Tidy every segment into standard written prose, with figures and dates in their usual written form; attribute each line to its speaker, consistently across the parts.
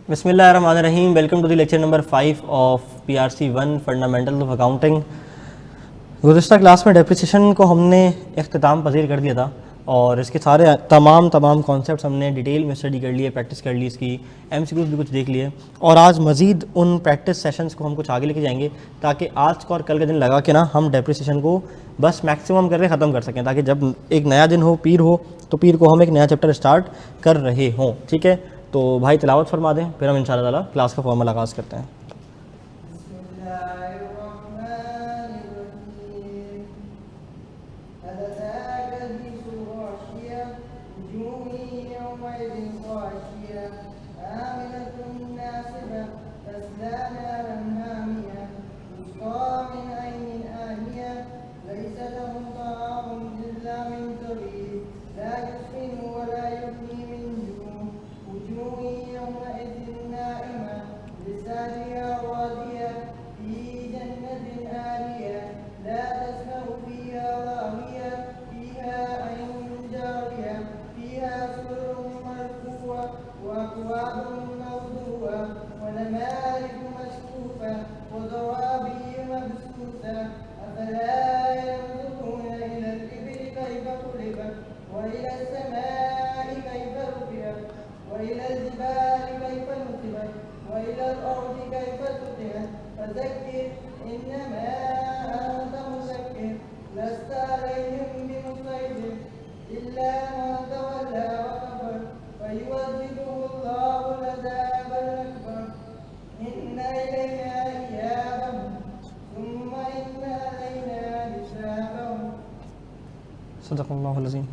Speaker 1: बिस्मिल्लाहिर्रहमानिर्रहीम। Welcome to the lecture number 5 of PRC 1 fundamental of accounting. गुज़िश्ता class में depreciation को हमने इख्तिताम पजीर कर दिया था और इसके सारे तमाम कॉन्सेप्ट्स हमने डिटेल में स्टडी कर लिए, प्रैक्टिस कर ली, इसकी MCQs भी कुछ देख लिए और आज मज़ीद उन प्रैक्टिस सेशंस को हम कुछ आगे लेके जाएंगे ताकि आज का और कल का दिन लगा के ना हम डेप्रिसिएशन को बस मैक्सिमम करके ख़त्म कर सकें, ताकि जब एक नया दिन हो, पीर हो, तो पीर को हम एक नया चैप्टर स्टार्ट कर रहे हों। ठीक है, तो भाई तिलावत फरमा दें, फिर हम इंशाअल्लाह ताला क्लास का फॉर्मल आगाज़ करते हैं।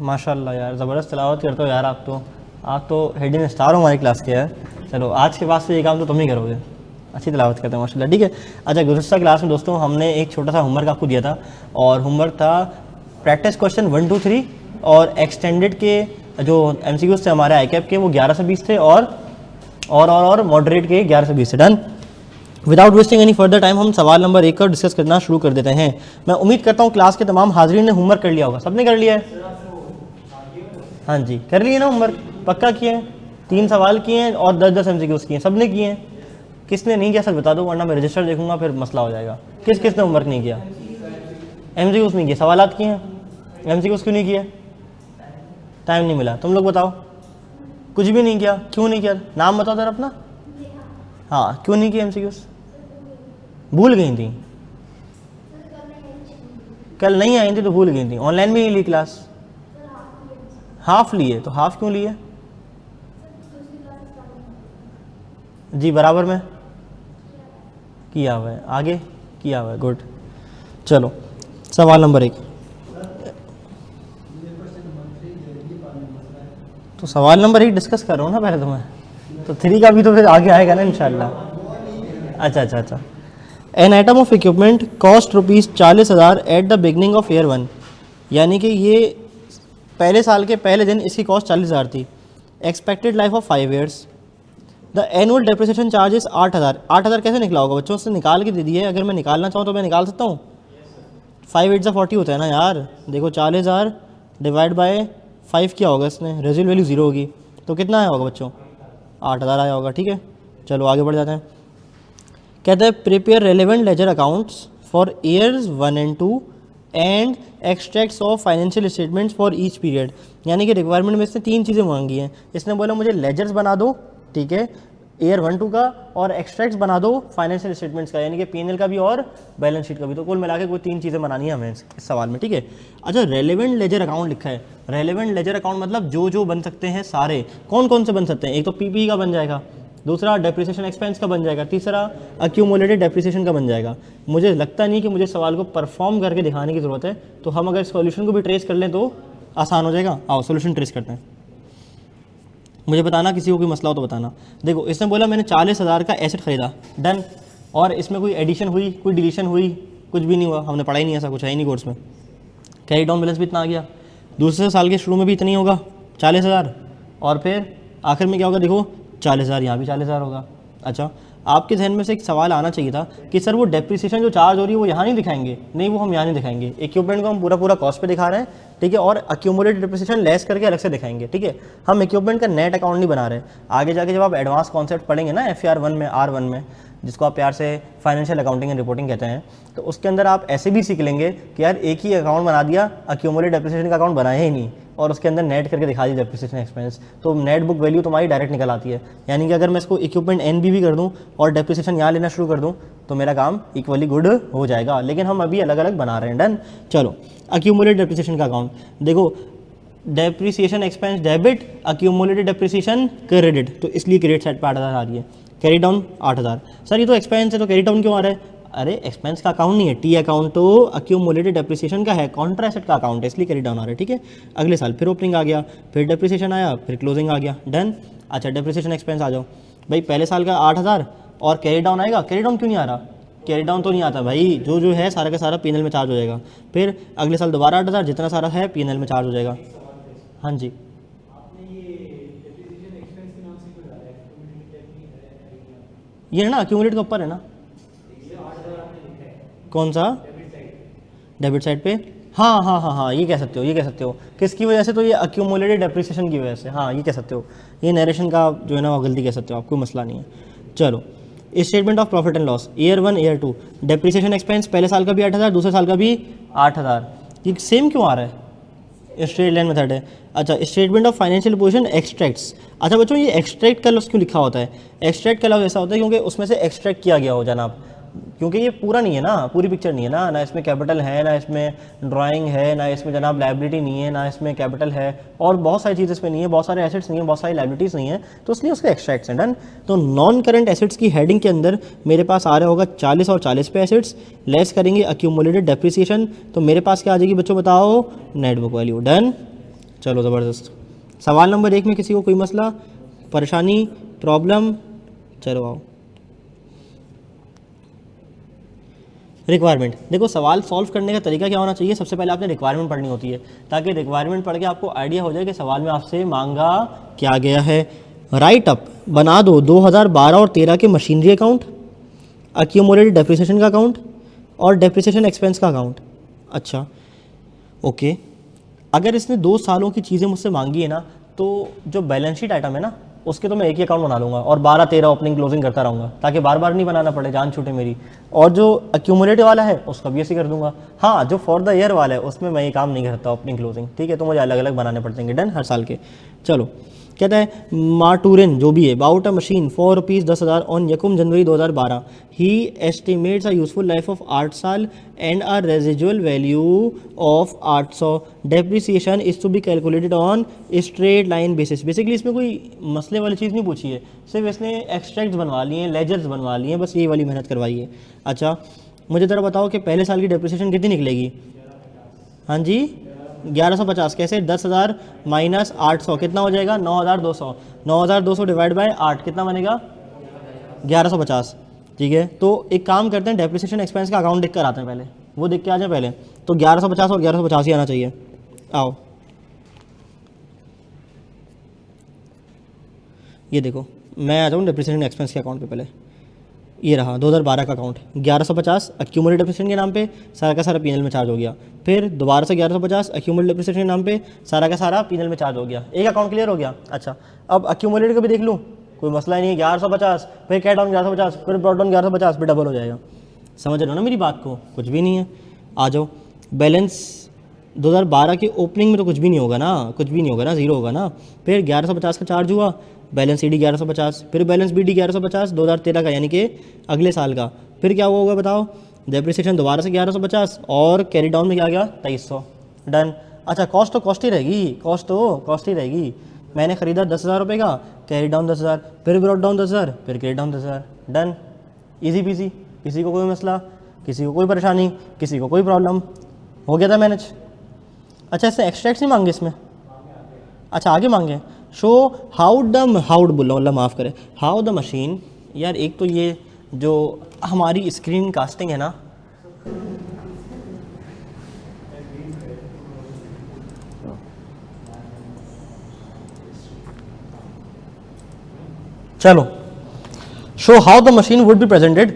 Speaker 1: माशाअल्लाह यार, ज़बरदस्त तिलावत करते हो यार। आप तो हेडिंग स्टार हो हमारी क्लास के यार। चलो आज के बाद से ये काम तो तुम ही करोगे, अच्छी तिलावत करते हो माशाल्लाह। ठीक है, अच्छा गुज़िश्ता क्लास में दोस्तों हमने एक छोटा सा होमवर्क आपको दिया था और होमवर्क था प्रैक्टिस क्वेश्चन 1, 2, 3 और एक्सटेंडेड के जो MCQs थे हमारे ICAP के वो 11 से 20 थे और मॉडरेट के 11 से 20 थे। Done. Without wasting any further time हम सवाल नंबर 1 का डिस्कस करना शुरू कर देते हैं। मैं उम्मीद करता हूँ क्लास के तमाम हाज़रीन ने होमवर्क कर लिया होगा। सबने कर लिया है? हाँ जी, कर लिए ना होमवर्क? पक्का किए हैं? 3 सवाल किए हैं और 10-10 MCQs किए हैं। सबने किए हैं? किसने नहीं किया सच बता दो, वरना मैं रजिस्टर देखूंगा फिर मसला हो जाएगा। किसने होमवर्क नहीं किया? MCQs नहीं किए, सवालात किए हैं, MCQs क्यों नहीं किए? टाइम नहीं मिला। तुम लोग बताओ, कुछ भी नहीं किया? क्यों नहीं किया? नाम बताओ जरा अपना। हाँ, क्यों नहीं किया MCQs? भूल गई थी? कल नहीं आई थी तो भूल गई थी? ऑनलाइन भी नहीं ली क्लास? हाफ लिए, तो हाफ क्यों लिए? जी बराबर में किया हुआ है, आगे किया हुआ है। गुड। चलो सवाल नंबर 1। तो सवाल नंबर 1 डिस्कस कर रहा हूँ ना पहले तो मैं, तो 3 का भी तो फिर आगे आएगा ना इंशाल्लाह। अच्छा। An item of equipment cost ₹40,000 eight the beginning of year 1, यानी कि ये पहले साल के पहले दिन इसकी कॉस्ट 40,000 थी। Expected life of 5 years। The annual depreciation charges 8,000। 8,000 कैसे निकला होगा बच्चों? से निकाल के दे दिए। अगर मैं निकालना चाहूँ तो मैं निकाल सकता हूँ। 5 8 40 होता है ना यार। देखो 40,000 डिवाइड बाय 5 क्या होगा, इसमें रेजिडुअल वैल्यू 0 होगी, तो कितना आया होगा बच्चों? 8,000 आया होगा। ठीक है, चलो आगे बढ़ जाते हैं। कहते हैं prepare relevant ledger accounts for years 1 and 2 and extracts of financial statements for each period. यानी कि रिक्वायरमेंट में इसने 3 चीज़ें मांगी हैं। इसने बोला मुझे लेजर्स बना दो, ठीक है, ईयर 1 2 का, और एक्सट्रैक्ट्स बना दो फाइनेंशियल स्टेटमेंट्स का, यानी कि P&L का भी और बैलेंस शीट का भी। तो कुल मिला के कोई 3 चीज़ें बनानी है हमें इस सवाल में। ठीक है, अच्छा रेलेवेंट लेजर अकाउंट लिखा है। रेलेवेंट लेजर अकाउंट मतलब जो बन सकते हैं सारे। कौन कौन से बन सकते हैं? एक तो PP का बन जाएगा, दूसरा डेप्रिसिएशन एक्सपेंस का बन जाएगा, तीसरा अक्यूमुलेटेड डेप्रिसिएशन का बन जाएगा। मुझे लगता नहीं कि मुझे सवाल को परफॉर्म करके दिखाने की ज़रूरत है, तो हम अगर सॉल्यूशन को भी ट्रेस कर लें तो आसान हो जाएगा। आओ सॉल्यूशन ट्रेस करते हैं। मुझे बताना, किसी को कोई मसला हो तो बताना। देखो इसने बोला मैंने 40,000 का एसेट ख़रीदा, डन, और इसमें कोई एडिशन हुई, कोई डिलीशन हुई, कुछ भी नहीं हुआ, हमने पढ़ा ही नहीं, ऐसा कुछ है ही नहीं कोर्स में। कैरी डाउन बैलेंस भी इतना आ गया, दूसरे साल के शुरू में भी इतनी होगा 40,000, और फिर आखिर में क्या होगा? देखो 40,000, यहाँ भी 40,000 होगा। अच्छा आपके जहन में से एक सवाल आना चाहिए था कि सर वो डेप्रिसिएशन जो चार्ज हो रही है वो यहाँ नहीं दिखाएंगे, नहीं वो हम यहाँ नहीं दिखाएंगे, इक्विपमेंट को हम पूरा पूरा कॉस्ट पे दिखा रहे हैं, ठीक है, और अक्यूमुलेटेड डेप्रिसिएशन लेस करके अलग से दिखाएंगे, ठीक है। हम इक्विपमेंट का नेट अकाउंट नहीं बना रहे। आगे जाके जब आप एडवांस कॉन्सेप्ट पढ़ेंगे ना FR1 में, R1 में, जिसको आप प्यार से फाइनेंशियल अकाउंटिंग एंड रिपोर्टिंग कहते हैं, तो उसके अंदर आप ऐसे भी सीख लेंगे कि यार एक ही अकाउंट बना दिया, अक्यूमुलेटेड डेप्रिसिएशन का अकाउंट बनाया ही नहीं, और उसके अंदर नेट करके दिखा दी डेप्रिसिएशन एक्सपेंस, तो नेट बुक वैल्यू तुम्हारी डायरेक्ट निकल आती है। यानी कि अगर मैं इसको इक्विपमेंट NB भी कर दूं और डेप्रिसिएशन यहाँ लेना शुरू कर दूं तो मेरा काम इक्वली गुड हो जाएगा, लेकिन हम अभी अलग अलग बना रहे हैं। डन। चलो, अक्यूमुलेटेड डेप्रिसिएशन का अकाउंट देखो, depreciation expense debit, accumulated depreciation credit, तो इसलिए क्रेडिट साइड पर 8,000 आ रही है, कैरी डाउन 8,000। सर ये तो एक्सपेंस है तो कैरी डाउन क्यों आ रहा है? अरे एक्सपेंस का अकाउंट नहीं है, टी अकाउंट तो अक्यूमुलेटेड डेप्रिसिएशन का है, कॉन्ट्रा एसेट का अकाउंट है, इसलिए कैरी डाउन आ रहा है, ठीक है। अगले साल फिर ओपनिंग आ गया, फिर डेप्रिसिएशन आया, फिर क्लोजिंग आ गया। डन। अच्छा, डेप्रिसिएशन एक्सपेंस आ जाओ भाई, पहले साल का 8,000 और कैरी डाउन आएगा। कैरी डाउन क्यों नहीं आ रहा? कैरी डाउन तो नहीं आता भाई, जो है सारा का सारा P&L में चार्ज हो जाएगा। फिर अगले साल दोबारा 8,000, जितना सारा है P&L में चार्ज हो जाएगा। हाँ जी, ये है ना अक्यूमुलेट के ऊपर है ना, कौन सा? डेबिट साइड पे। हाँ हाँ हाँ हाँ, ये कह सकते हो, ये कह सकते हो। किसकी वजह से? तो ये अक्यूमुलेटेड डेप्रिसिएशन की वजह से, हाँ ये कह सकते हो। ये नरेशन का जो है ना वो गलती कह सकते हो आप, कोई मसला नहीं है। चलो, statement of profit and loss year 1 year 2, depreciation expense पहले साल का भी 8,000, दूसरे साल का भी 8,000। ये सेम क्यों आ रहा है? स्ट्रेट लाइन मेथड है। अच्छा, statement of financial position extracts. अच्छा बच्चों, ये एक्सट्रैक्ट का लफ्ज़ क्यों लिखा होता है? एक्सट्रैक्ट का लफ्ज़ ऐसा होता है क्योंकि उसमें से एक्सट्रैक्ट किया गया हो जनाब, क्योंकि ये पूरा नहीं है ना, पूरी पिक्चर नहीं है ना, ना इसमें कैपिटल है, ना इसमें ड्राइंग है, ना इसमें जनाब लाइबिलिटी नहीं है, ना इसमें कैपिटल है, और बहुत सारी चीज़ इसमें नहीं है, बहुत सारे एसेट्स नहीं है, बहुत सारी लाइबिलिटीज़ नहीं है, तो इसलिए उसके एक्सट्रैक्ट्स हैं। डन। तो नॉन करंट एसेट्स की हेडिंग के अंदर मेरे पास आ रहा होगा 40 और 40 पे एसेट्स, लेस करेंगे अक्यूमुलेटेड डेप्रिसिएशन, तो मेरे पास क्या आ जाएगी बच्चों बताओ? Net book value. डन। चलो ज़बरदस्त। सवाल नंबर 1 में किसी को कोई मसला, परेशानी, प्रॉब्लम? चलो आओ। रिक्वायरमेंट देखो, सवाल सॉल्व करने का तरीका क्या होना चाहिए? सबसे पहले आपने रिक्वायरमेंट पढ़नी होती है, ताकि रिक्वायरमेंट पढ़ के आपको आइडिया हो जाए कि सवाल में आपसे मांगा क्या गया है। राइट अप बना दो 2012 और 13 के मशीनरी अकाउंट, अक्यूमुलेटेड डेप्रिसिएशन का अकाउंट और डेप्रिसिएशन एक्सपेंस का अकाउंट। अच्छा ओके, अगर इसने 2 सालों की चीज़ें मुझसे मांगी है ना, तो जो बैलेंस शीट आइटम है ना, उसके तो मैं एक ही अकाउंट बना लूँगा और 12-13 ओपनिंग क्लोजिंग करता रहूँगा, ताकि बार बार नहीं बनाना पड़े, जान छूटे मेरी। और जो अक्यूमुलेटिव वाला है उसका भी ऐसे कर दूंगा। हाँ, जो फॉर द ईयर वाला है उसमें मैं ये काम नहीं करता ओपनिंग क्लोजिंग, ठीक है, तो मुझे अलग अलग बनाने पड़ते हैं। डन, हर साल के। चलो, कहता है मार्टूरिन जो भी है, bought a machine for ₹10,000 on यकुम January 2012, he estimates a useful life of 8 साल and a residual value of 800, depreciation is to be calculated on straight line basis. Basically इसमें कोई मसले वाली चीज़ नहीं पूछी है, सिर्फ इसने एक्सट्रैक्ट्स बनवा लिए हैं, लेजर्स बनवा लिए हैं, बस ये वाली मेहनत करवाई है। अच्छा, मुझे ज़रा बताओ कि पहले साल की डेप्रिसिएशन कितनी निकलेगी? हाँ जी, 1150। कैसे? 10,000 माइनस 800 कितना हो जाएगा? 9,200। 9,200 डिवाइड बाय 8 कितना बनेगा? 1150। ठीक है, तो एक काम करते हैं, डेप्रिसिएशन एक्सपेंस का अकाउंट देख कर आते हैं पहले, वो देख के आ जाए पहले। तो 1150 और 1150 ही आना चाहिए। आओ, ये देखो, मैं आ जाऊँ डेप्रिसिएशन एक्सपेंस के अकाउंट पे पहले। ये रहा 2012 का अकाउंट, 1150 अक्यूमुलेटेड डेप्रिसिएशन के नाम पे सारा का सारा P&L में चार्ज हो गया। फिर दोबारा से 1150 अक्यूमुलेटेड डेप्रिसिएशन के नाम पे सारा का सारा P&L में चार्ज हो गया। एक अकाउंट क्लियर हो गया। अच्छा, अब अक्यूमुलेटेड का भी देख लूँ, कोई मसला ही नहीं है। 1150 फिर कैट डाउन 1150 फिर ब्रॉड डाउन 1150 फिर डबल हो जाएगा। समझ रहे हो ना मेरी बात को? कुछ भी नहीं है। आ जाओ, बैलेंस 2012 के ओपनिंग में तो कुछ भी नहीं होगा ना, कुछ भी नहीं होगा ना, जीरो होगा ना। फिर 1150 का चार्ज हुआ, बैलेंस CD 1150, फिर बैलेंस BD 1150 2013 का, यानी कि अगले साल का। फिर क्या हुआ होगा बताओ? डेप्रिसिएशन दोबारा से 1150 और कैरी डाउन में क्या गया? 2300। डन। अच्छा, कॉस्ट तो कॉस्ट ही रहेगी, कॉस्ट तो कॉस्ट ही रहेगी। मैंने खरीदा 10,000 रुपये का, कैरी डाउन 10,000, फिर ब्रॉड डाउन 10,000, फिर carry down 10,000। Done, easy PC. किसी को कोई मसला, किसी को कोई परेशानी, किसी को कोई प्रॉब्लम? हो गया था मैनेज। अच्छा, इससे एक्सट्रैक्ट नहीं मांगे इसमें? अच्छा, आगे मांगे। शो हाउ बोला माफ़ करें, हाउ द मशीन। यार एक तो ये जो हमारी स्क्रीन कास्टिंग है ना, चलो show how the machine would be presented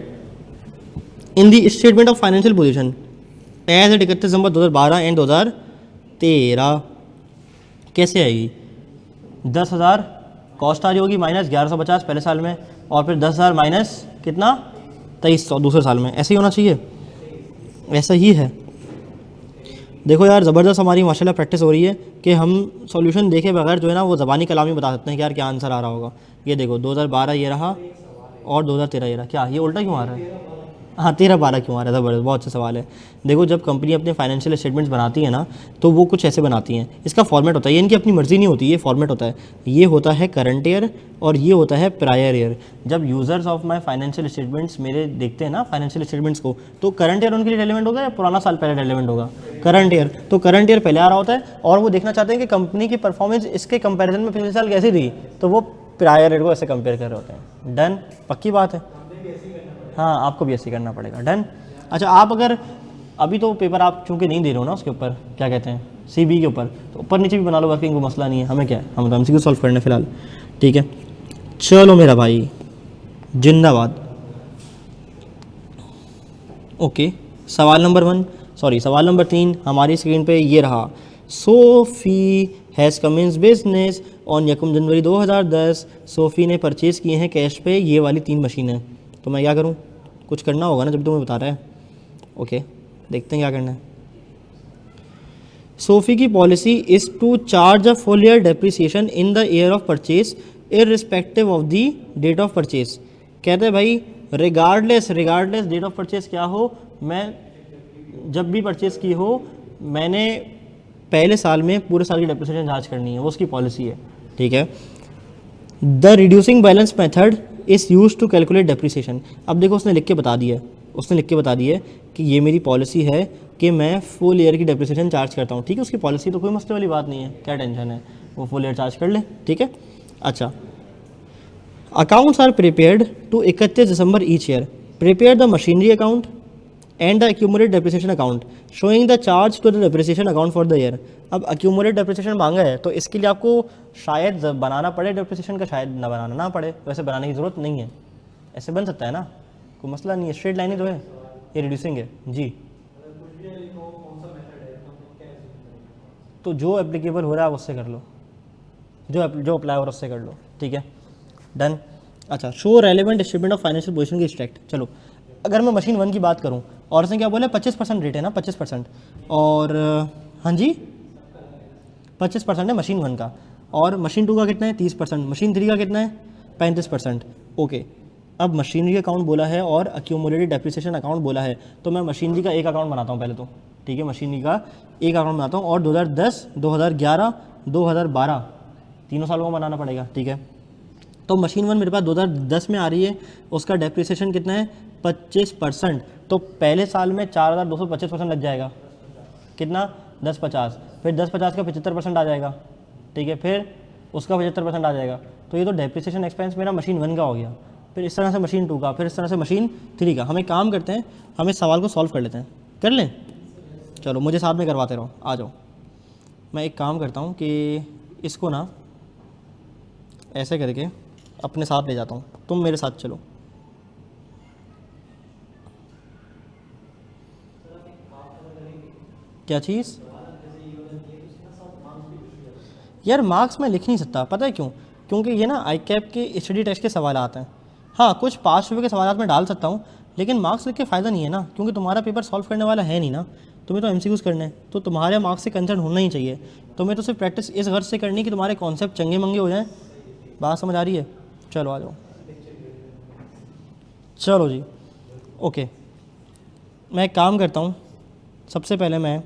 Speaker 1: in the statement of financial position as at 31 December 2012 and 2013। कैसे आएगी? 10,000 कॉस्ट आ रही होगी माइनस 1150 पहले साल में, और फिर 10,000 माइनस कितना 2300 दूसरे साल में। ऐसे ही होना चाहिए, ऐसा ही है। देखो यार ज़बरदस्त हमारी माशाल्लाह प्रैक्टिस हो रही है कि हम सॉल्यूशन देखे बगैर जो है ना वो ज़बानी कलामी बता सकते हैं कि यार क्या आंसर आ रहा होगा। ये देखो 2012 ये रहा और 2013 ये रहा। क्या ये उल्टा क्यों आ रहा है? हाँ 13-12 क्यों आ रहा है? ज़बरदस्त, बहुत अच्छा सवाल है। देखो जब कंपनी अपने फाइनेंशियल स्टेटमेंट्स बनाती है ना तो वो कुछ ऐसे बनाती हैं। इसका फॉर्मेट होता है, ये इनकी अपनी मर्ज़ी नहीं होती, ये फॉर्मेट होता है। ये होता है करंट ईयर और ये होता है प्रायर ईयर। जब users of my financial statements मेरे देखते हैं ना फाइनेंशियल स्टेटमेंट्स को, तो करंट ईयर उनके लिए रेलेवेंट होगा या पुराना साल पहले रेलेवेंट होगा? Current year. तो करंट ईयर पहले आ रहा होता है और वो देखना चाहते हैं कि कंपनी की परफॉर्मेंस इसके कंपैरिजन में पिछले साल कैसी रही, तो वो प्रायर ईयर को ऐसे कंपेयर कर रहे होते हैं। डन, पक्की बात है। हाँ आपको भी ऐसे करना पड़ेगा। डन। अच्छा आप अगर अभी तो पेपर आप चूंकि नहीं दे रहे हो ना उसके ऊपर क्या कहते हैं सीबी के ऊपर, तो ऊपर नीचे भी बना लो वर्किंग, कोई मसला नहीं है। हमें क्या है, हम तो एमसीक्यू सॉल्व करने फिलहाल। ठीक है चलो मेरा भाई, जिंदाबाद। ओके सवाल नंबर 3 हमारी स्क्रीन पे ये रहा। Sophie has commence business on 1 January 2010। Sophie ने परचेज़ किए हैं कैश पे ये वाली 3 मशीनें। तो मैं क्या करूं? कुछ करना होगा ना जब तुम्हें बता रहा है। ओके देखते हैं क्या करना है। सोफ़ी की policy is to charge a full year depreciation in the year of purchase irrespective of the date of purchase. कहते हैं भाई रिगार्डलेस डेट ऑफ परचेज क्या हो, मैं जब भी परचेज़ की हो मैंने पहले साल में पूरे साल की डेप्रिसिएशन चार्ज करनी है, वो उसकी पॉलिसी है। ठीक है। The reducing balance method is use to calculate depreciation. अब देखो उसने लिख के बता दिया कि ये मेरी पॉलिसी है कि मैं फुल ईयर की डेप्रिसिएशन चार्ज करता हूँ। ठीक है उसकी पॉलिसी तो कोई मसले वाली बात नहीं है, क्या टेंशन है, वो फुल ईयर चार्ज कर ले। ठीक है। अच्छा accounts are prepared to 31 December each year. Prepare the machinery account and the accumulated depreciation account showing the charge to the depreciation account for the year। अब accumulated depreciation मांगा है तो इसके लिए आपको शायद बनाना पड़े डेप्रिसिएशन का, शायद ना बनाना ना पड़े। वैसे बनाने की ज़रूरत नहीं है, ऐसे बन सकता है ना, कोई मसला नहीं है। स्ट्रेट लाइन ही तो है, ये रिड्यूसिंग है जी। तो जो एप्लीकेबल हो रहा है आप उससे कर लो, जो अप्लाई हो रहा है उससे कर लो। ठीक है डन। अच्छा show relevant statement of financial position की स्ट्रैक्ट। चलो अगर मैं मशीन 1 की बात करूं और उसने क्या बोला 25% रेट है ना 25%, और हाँ जी 25% है मशीन 1 का, और मशीन 2 का कितना है 30%, मशीन 3 का कितना है 35%। ओके अब मशीनरी अकाउंट बोला है और एक्यूमुलेटेड डेप्रिसिएशन अकाउंट बोला है, तो मैं मशीनरी का एक अकाउंट बनाता हूँ पहले तो। ठीक है मशीनरी का एक अकाउंट बनाता हूँ और 2010 2011 2012 तीनों सालों में बनाना पड़ेगा। ठीक है तो मशीन 1 मेरे पास 2010 में आ रही है, उसका डेप्रिसिएशन कितना है 25%। तो पहले साल में 4,225% लग जाएगा, कितना 1050, फिर 1050 का 75% आ जाएगा। ठीक है फिर उसका 75% आ जाएगा। तो ये तो डेप्रिसिएशन एक्सपेंस मेरा मशीन 1 का हो गया, फिर इस तरह से मशीन 2 का, फिर इस तरह से मशीन 3 का। हम एक काम करते हैं, हम इस सवाल को सॉल्व कर लेते हैं, कर लें? चलो मुझे साथ में करवाते रहो, आ जाओ। मैं एक काम करता हूँ कि इसको ना ऐसे करके अपने साथ ले जाता हूँ, तुम मेरे साथ चलो। क्या चीज़? यार मार्क्स में लिख नहीं सकता, पता है क्यों? क्योंकि ये ना आई कैप के स्टडी टेस्ट के सवाल आते हैं। हाँ कुछ पास पेपर के सवाल में डाल सकता हूँ, लेकिन मार्क्स लिख के फ़ायदा नहीं है ना, क्योंकि तुम्हारा पेपर सॉल्व करने वाला है नहीं ना, तुम्हें तो एमसीक्यूज़ करने हैं, तो तुम्हारे मार्क्स से कंसर्न होना ही चाहिए। तुम्हें तो सिर्फ प्रैक्टिस इस गर्ज से करनी कि तुम्हारे कॉन्सेप्ट चंगे मंगे हो जाएँ। बात समझ आ रही है? चलो आ जाओ। चलो जी ओके, मैं एक काम करता हूँ, सबसे पहले मैं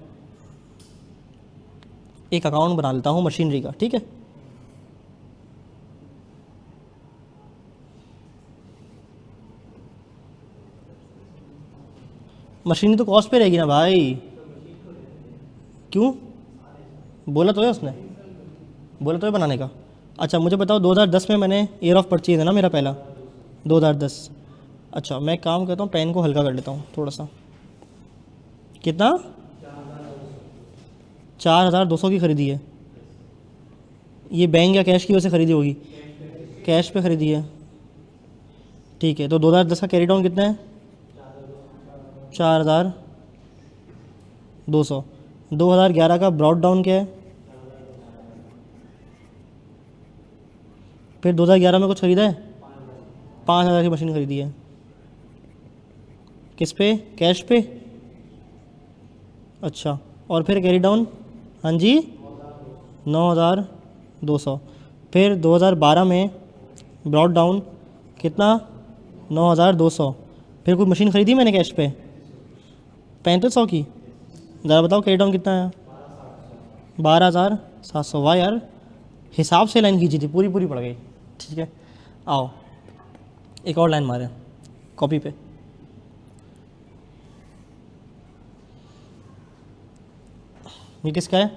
Speaker 1: एक अकाउंट बना लेता हूँ मशीनरी का। ठीक है मशीनरी तो कॉस्ट पे रहेगी ना भाई। क्यों? बोला तो है उसने, बोला तो है बनाने का। अच्छा मुझे बताओ 2010 में मैंने ईयर ऑफ परचेज है ना मेरा पहला 2010। अच्छा मैं काम करता हूँ, पेन को हल्का कर लेता हूँ थोड़ा सा। कितना? 4,200 की ख़रीदी है। ये बैंक या कैश की वजह से ख़रीदी होगी? कैश पे ख़रीदी है। ठीक है, तो 2010 का कैरी डाउन कितना है? 4200। 2011 का ब्रॉड डाउन क्या है? फिर 2011 में कुछ खरीदा है? 5000 की मशीन खरीदी है। किस पे? कैश पे? अच्छा, और फिर कैरी डाउन? हाँ जी, 9200। फिर 2012 में ब्रॉड डाउन कितना? 9200। फिर कोई मशीन खरीदी मैंने कैश पे 3500 की। ज़रा बताओ कैरी डाउन कितना है? 12700। वाह यार, हिसाब से लाइन खींची थी, पूरी पूरी पड़ गई। ठीक है, आओ एक और लाइन मारें कॉपी पे। ये किसका है?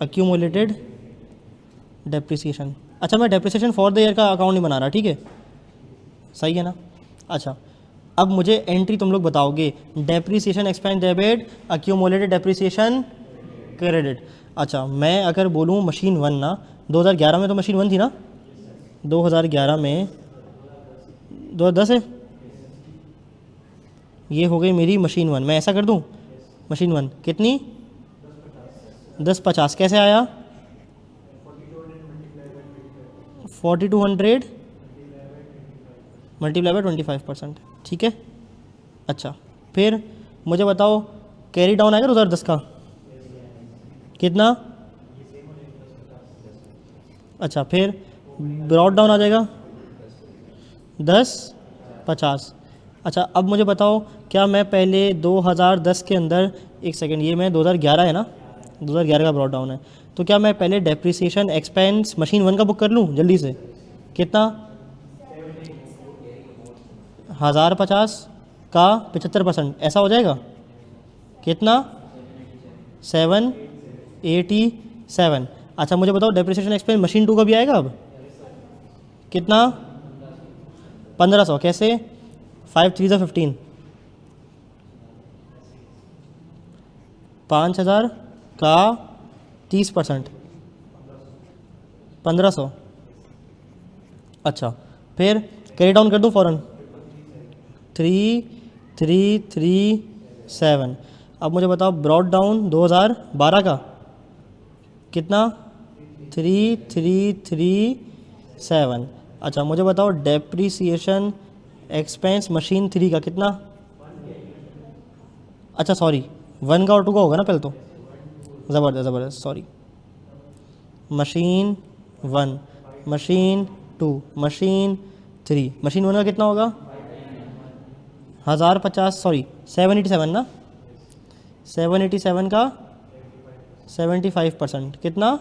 Speaker 1: Accumulated depreciation. अच्छा, मैं डेप्रिसिएशन फॉर द ईयर का अकाउंट नहीं बना रहा, ठीक है, सही है ना? अच्छा, अब मुझे एंट्री तुम लोग बताओगे, depreciation expense debit, accumulated depreciation credit. अच्छा, मैं अगर बोलूँ मशीन 1 ना, 2011 में तो मशीन 1 थी ना? 2011 में 2010 है, ये हो गई मेरी मशीन 1। मैं ऐसा कर दूँ, मशीन 1 कितनी? 1050। कैसे आया? 4200 मल्टीप्लाई बाय 25%। ठीक है, अच्छा फिर मुझे बताओ कैरी डाउन आएगा 2010 का कितना? अच्छा, फिर ब्रॉड डाउन आ जाएगा 1050। अच्छा, अब मुझे बताओ, क्या मैं पहले 2010 के अंदर, एक सेकंड, ये मैं 2011 है ना, 2011 का ब्रॉड डाउन है, तो क्या मैं पहले डेप्रिसिएशन एक्सपेंस मशीन 1 का बुक कर लूँ जल्दी से? कितना? 1050 का 75%, ऐसा हो जाएगा? कितना? 787। अच्छा, मुझे बताओ डेप्रिसिएशन एक्सपेंस मशीन 2 का भी आएगा अब? कितना? 1500। कैसे? 5 3 15, 5000 का 30%, 1500। अच्छा, फिर कैरी डाउन कर दूँ फ़ौरन? 3337। अब मुझे बताओ ब्रॉड डाउन 2012 का कितना? 3337। अच्छा, मुझे बताओ डेप्रिसिएशन एक्सपेंस मशीन 3 का कितना? अच्छा सॉरी, 1 का और 2 का होगा ना पहले तो। ज़बरदस्त ज़बरदस्त, sorry. Machine 1, machine 2, machine 3, machine 1 का कितना होगा? 1050, सॉरी 787 ना, 787 का 75% कितना?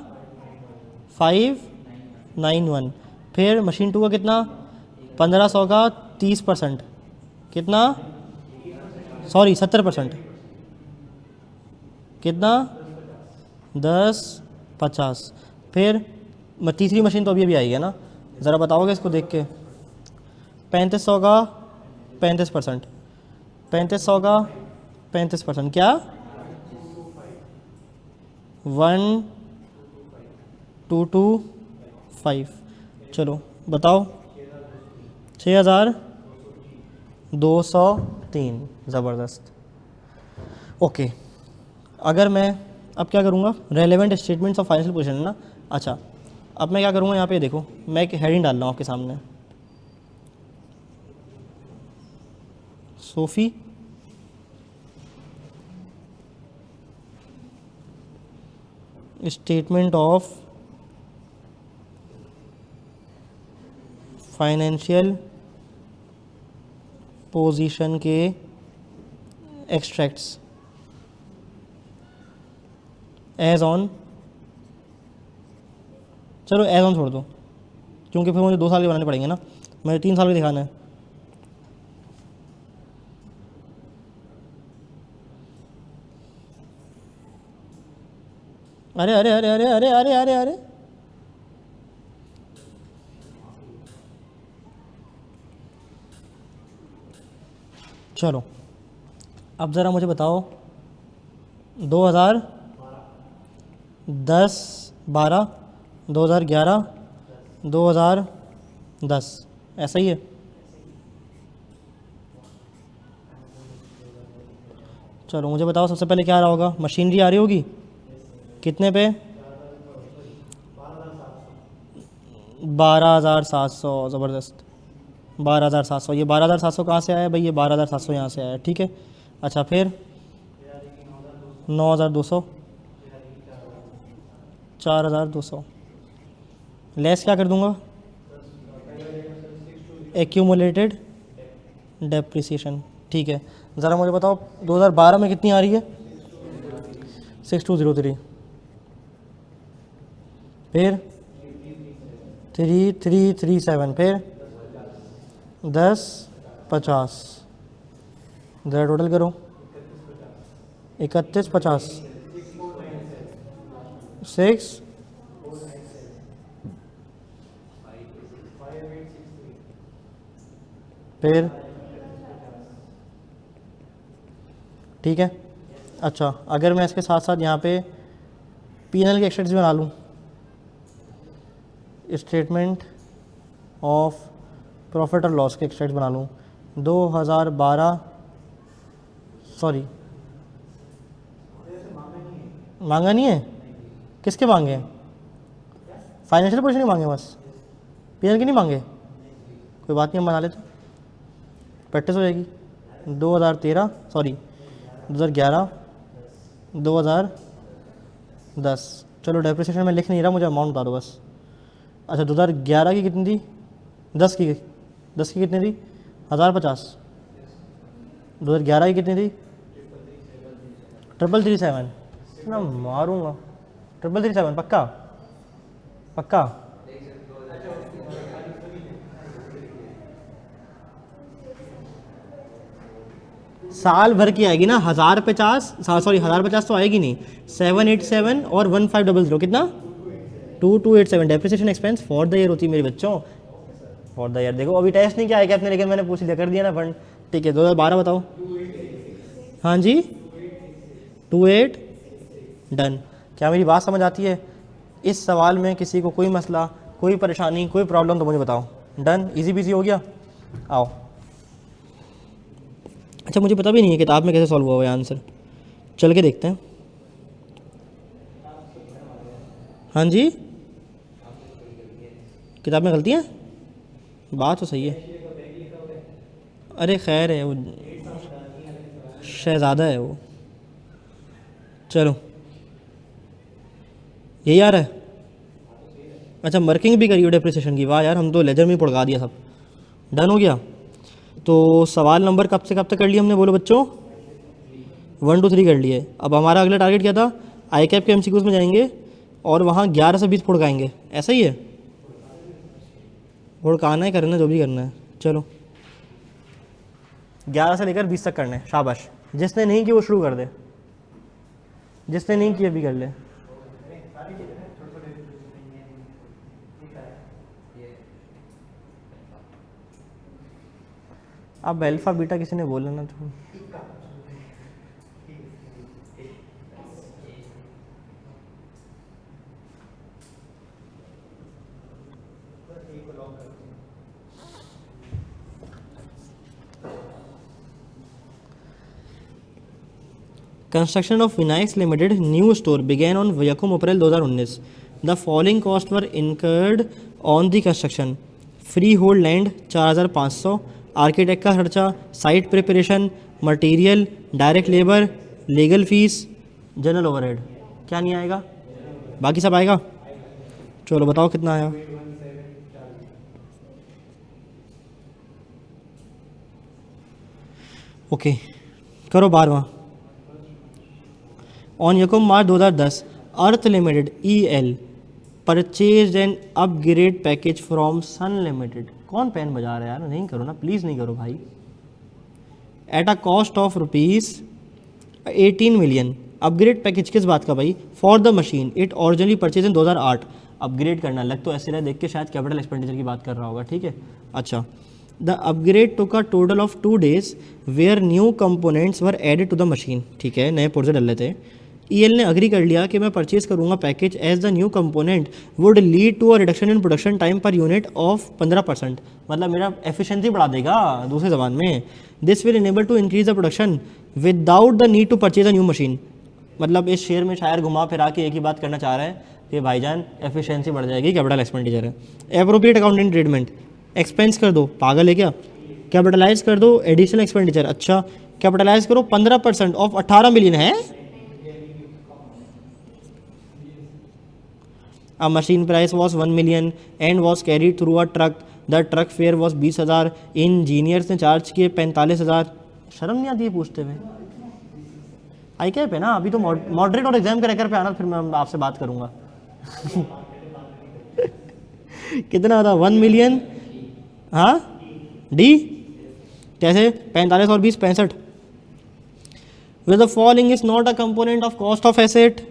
Speaker 1: 591। फिर मशीन 2 का कितना? 1500 का 30%, कितना? सॉरी 70%, कितना? 1050। फिर तीसरी मशीन तो अभी अभी आई है ना, ज़रा बताओगे इसको देख के? 3500 का 35%, 3500 का 35%, क्या? 1225। चलो बताओ, 6203। ज़बरदस्त। ओके, अगर मैं अब क्या करूँगा, relevant statements of financial position है ना। अच्छा, अब मैं क्या करूँगा, यहाँ पे देखो, मैं एक हेडिंग डाल रहा हूँ आपके सामने, SoFi statement of financial position के एक्सट्रैक्ट्स एज ऑन, चलो एज ऑन छोड़ दो, क्योंकि फिर मुझे 2 साल के बनाने पड़ेंगे ना, मुझे 3 साल के दिखाना है। अरे अरे अरे अरे अरे अरे अरे अरे, चलो अब ज़रा मुझे बताओ 2010 12 2011 2010, ऐसा ही है? चलो मुझे बताओ सबसे पहले क्या आ रहा होगा, मशीनरी आ रही होगी कितने पे, 12,700, ज़बरदस्त 12,700। ये 12,700 कहाँ से आया भाई, ये 12,700 यहाँ से आया, ठीक है। अच्छा फिर 9,200, 4,200 लेस क्या कर दूंगा, एक्यूमुलेटेड डेप्रिसिएशन, ठीक है। ज़रा मुझे बताओ 2012 में कितनी आ रही है, 6203, फिर 3337, फिर 1050, ज़रा टोटल करो, 3150, 6, फिर ठीक है। अच्छा अगर मैं इसके साथ साथ यहाँ पे पीएनएल के एक्सट्रैक्ट्स भी बना लूँ, स्टेटमेंट ऑफ प्रॉफिट और लॉस के एक्सट्रैक्ट बना लूँ, 2012, सॉरी मांगा नहीं है, किसके मांगे हैं, फाइनेंशियल पोजीशन ही मांगे बस, पीएनएल के नहीं मांगे, कोई बात नहीं हम बना लेते, प्रैक्टिस हो जाएगी। 2013, सॉरी 2011, 2010, चलो डेप्रिसिएशन में लिख नहीं रहा, मुझे अमाउंट बता दो बस। अच्छा 2011 की कितनी थी, 10 की कितनी थी, 1050, 2011 की कितनी थी, 337, ना मारूंगा, 337 पक्का पक्का, साल भर की आएगी ना, 1050, सॉरी 1050 तो आएगी नहीं, 787 और 1500, कितना 2287 depreciation expense for the year होती है मेरे बच्चों, फॉर द ईयर। देखो अभी टेस्ट नहीं किया है क्या आपने, लेकिन मैंने पूछ लिया, कर दिया ना फंड, ठीक है। 2012 बताओ, हाँ जी 28, डन। क्या मेरी बात समझ आती है, इस सवाल में किसी को कोई मसला, कोई परेशानी, कोई प्रॉब्लम तो मुझे बताओ, डन, इजी बिजी हो गया, आओ। अच्छा मुझे पता भी नहीं है किताब में कैसे सॉल्व हुआ है आंसर, चल के देखते हैं। हाँ जी किताब में गलती है, बात तो सही है, अरे खैर है वो, शहज़ादा है वो, चलो यही आ रहा है। अच्छा मार्किंग भी करी हो डेप्रिसिएशन की, वाह यार हम तो लेजर में ही पड़गा दिया सब, डन हो गया। तो सवाल नंबर कब से कब तक कर लिया हमने, बोलो बच्चों, 1 2 3 कर लिए। अब हमारा अगला टारगेट क्या था, आई कैप के एमसीक्यूज़ में जाएंगे और वहाँ 11 से 20 फुड़काएंगे, ऐसा ही है, फुड़काना है, करना जो भी करना है, चलो 11 से लेकर 20 तक करने, शाबाश। जिसने नहीं किया वो शुरू कर दे, जिसने नहीं किया भी कर ले। अब अल्फा बीटा किसी ने बोला ना तो, construction of Vinayak's limited new store began on यकम April 2019, the following cost were incurred on the construction, freehold land 4,500, architect का खर्चा, site preparation, material, direct labour, legal fees, general overhead, क्या नहीं आएगा, बाकी सब आएगा। चलो बताओ कितना आया, ओके करो 12वां। ऑन यकम March 2010 Earth Limited EL purchase and upgrade package from Sun Limited, कौन पेन बजा रहा है यार, नहीं करो ना प्लीज़, नहीं करो भाई, at a cost of ₹18 million. Upgrade package किस बात का भाई, for the machine it originally purchase in 2008, upgrade करना, लग तो ऐसे रहा देख के शायद कैपिटल एक्सपेंडिचर की बात कर रहा होगा, ठीक है। अच्छा the upgrade took a total of 2 days where new components were added to the machine, ठीक है, नए पुर्जे डल लेते हैं। EL ने अग्री कर लिया कि मैं परचेज करूंगा package as the new component would lead to a reduction in production time per unit of 15%, मतलब मेरा एफिशिएंसी बढ़ा देगा दूसरी ज़बान में। This will enable to increase the production without the need to purchase a new machine. मतलब इस share में शायर घुमा फिरा के एक ही बात करना चाह रहा है कि भाईजान एफिशिएंसी बढ़ जाएगी, कैपिटल एक्सपेंडिचर है। एप्रोप्रिएट अकाउंटिंग ट्रीटमेंट, एक्सपेंस कर दो, पागल है क्या? कैपिटलाइज कर दो एडिशनल एक्सपेंडिचर, अच्छा कैपिटलाइज करो 15% ऑफ 18 मिलियन है। A machine price was 1 million and was carried through a truck. The truck fare was 20,000. Engineers ने चार्ज किए 45,000। शर्म नहीं आती है पूछते हुए? आई कैप है ना, अभी तो मॉडरेट और एग्जाम के रेकर पे आना, फिर मैं आपसे बात करूंगा। कितना था? 1 मिलियन, हाँ डी कैसे? 45 और 20 65। Where the following is not a component of cost of asset,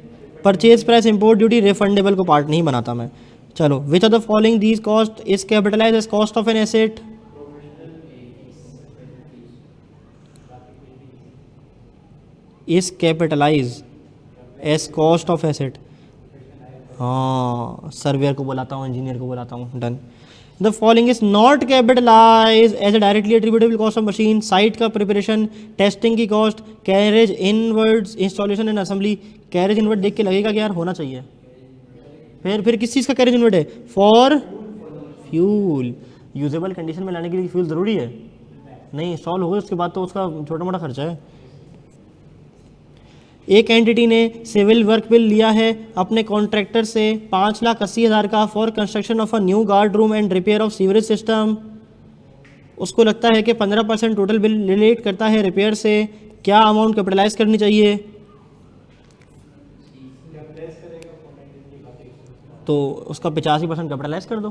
Speaker 1: purchase price, import duty, refundable को पार्ट नहीं बनाता मैं। चलो, which of the following these cost is capitalize as cost of an asset? Is capitalize as cost of asset. हाँ, surveyor को बुलाता हूँ, engineer को बुलाता हूँ, done. The following is not capitalize as a directly attributable cost of machine, site का preparation, testing की cost, carriage inwards, installation and assembly. Carriage inward देख के लगेगा कि यार होना चाहिए। फिर किस चीज़ का कैरेज इनवर्ड है? For fuel. यूजेबल कंडीशन में लाने के लिए फ्यूल ज़रूरी है? नहीं, इंस्टॉल हो गई उसके बाद तो उसका छोटा मोटा खर्चा है। एक एंटिटी ने सिविल वर्क बिल लिया है अपने कॉन्ट्रैक्टर से 5,80,000 का for construction of a new guard room and repair of sewerage system. उसको लगता है कि 15% टोटल बिल रिलेट करता है रिपेयर से। क्या अमाउंट कैपिटलाइज करनी चाहिए? तो उसका 85% कैपिटलाइज कर दो,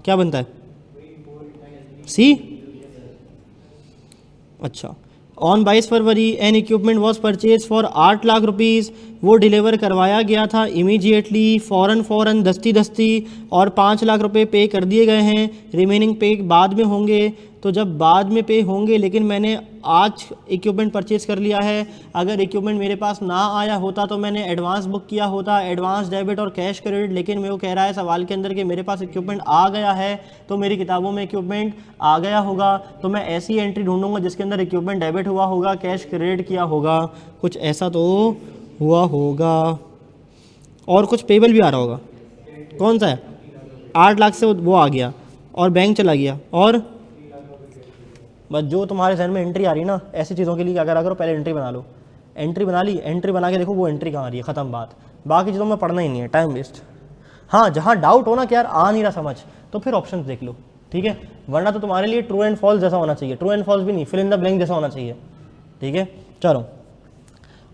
Speaker 1: क्या बनता है? सी। अच्छा, on 22 February N equipment was purchase for 8 lakh rupees. वो डिलीवर करवाया गया था इमीडिएटली, फ़ौरन दस्ती और 5 लाख रुपए पे कर दिए गए हैं। रिमेनिंग पे बाद में होंगे। तो जब बाद में पे होंगे, लेकिन मैंने आज इक्विपमेंट परचेज कर लिया है। अगर इक्विपमेंट मेरे पास ना आया होता तो मैंने एडवांस बुक किया होता, एडवांस डेबिट और कैश क्रेडिट। लेकिन मैं वो कह रहा है सवाल के अंदर कि मेरे पास इक्विपमेंट आ गया है, तो मेरी किताबों में इक्विपमेंट आ गया होगा। तो मैं ऐसी एंट्री ढूंढूंगा जिसके अंदर इक्विपमेंट डेबिट हुआ होगा, कैश क्रेडिट किया होगा, कुछ ऐसा तो हुआ होगा। और कुछ पेबल भी आ रहा होगा। कौन सा है? 8 लाख से वो आ गया और बैंक चला गया। और बस जो तुम्हारे जहन में एंट्री आ रही ना, ऐसी चीज़ों के लिए क्या करा करो, पहले एंट्री बना लो। एंट्री बना ली, एंट्री बना के देखो वो एंट्री कहाँ आ रही है, ख़त्म बात। बाकी चीज़ों में पढ़ना ही नहीं है, टाइम वेस्ट। हाँ, जहाँ डाउट हो ना कि यार आ नहीं रहा समझ, तो फिर ऑप्शन देख लो, ठीक है। वरना तो तुम्हारे लिए ट्रू एंड फॉल्स जैसा होना चाहिए, ट्रू एंड फॉल्स भी नहीं, फिल इन द ब्लैंक जैसा होना चाहिए, ठीक है। चलो,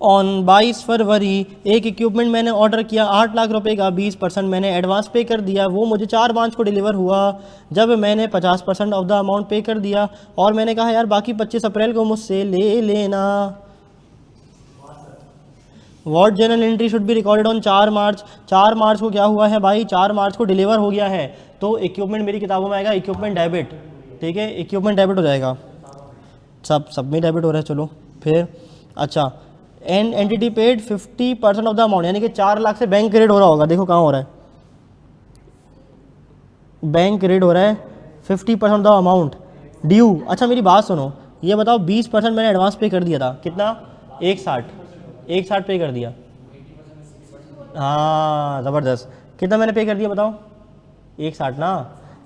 Speaker 1: ऑन 22 फरवरी एक इक्विपमेंट मैंने ऑर्डर किया 8 लाख रुपए का, 20% मैंने एडवांस पे कर दिया। वो मुझे 4 मार्च को डिलीवर हुआ। जब मैंने 50% ऑफ द अमाउंट पे कर दिया और मैंने कहा यार बाकी 25 अप्रैल को मुझसे ले लेना। What general entry should be recorded on 4 मार्च। 4 मार्च को क्या हुआ है भाई? 4 मार्च को डिलीवर हो गया है, तो इक्विपमेंट मेरी किताबों में आएगा इक्विपमेंट डेबिट, ठीक है। इक्विपमेंट डेबिट हो जाएगा, सब में डेबिट हो रहा है। चलो फिर, अच्छा, and entity paid 50% of the amount, यानी कि 4 लाख से बैंक क्रेडिट हो रहा होगा। देखो कहाँ हो रहा है, बैंक क्रेडिट हो रहा है 50% ऑफ द अमाउंट ड्यू। अच्छा मेरी बात सुनो, ये बताओ 20% मैंने एडवांस पे कर दिया था, कितना? 160 पे कर दिया। हाँ ज़बरदस्त। कितना मैंने पे कर दिया बताओ? 160 ना।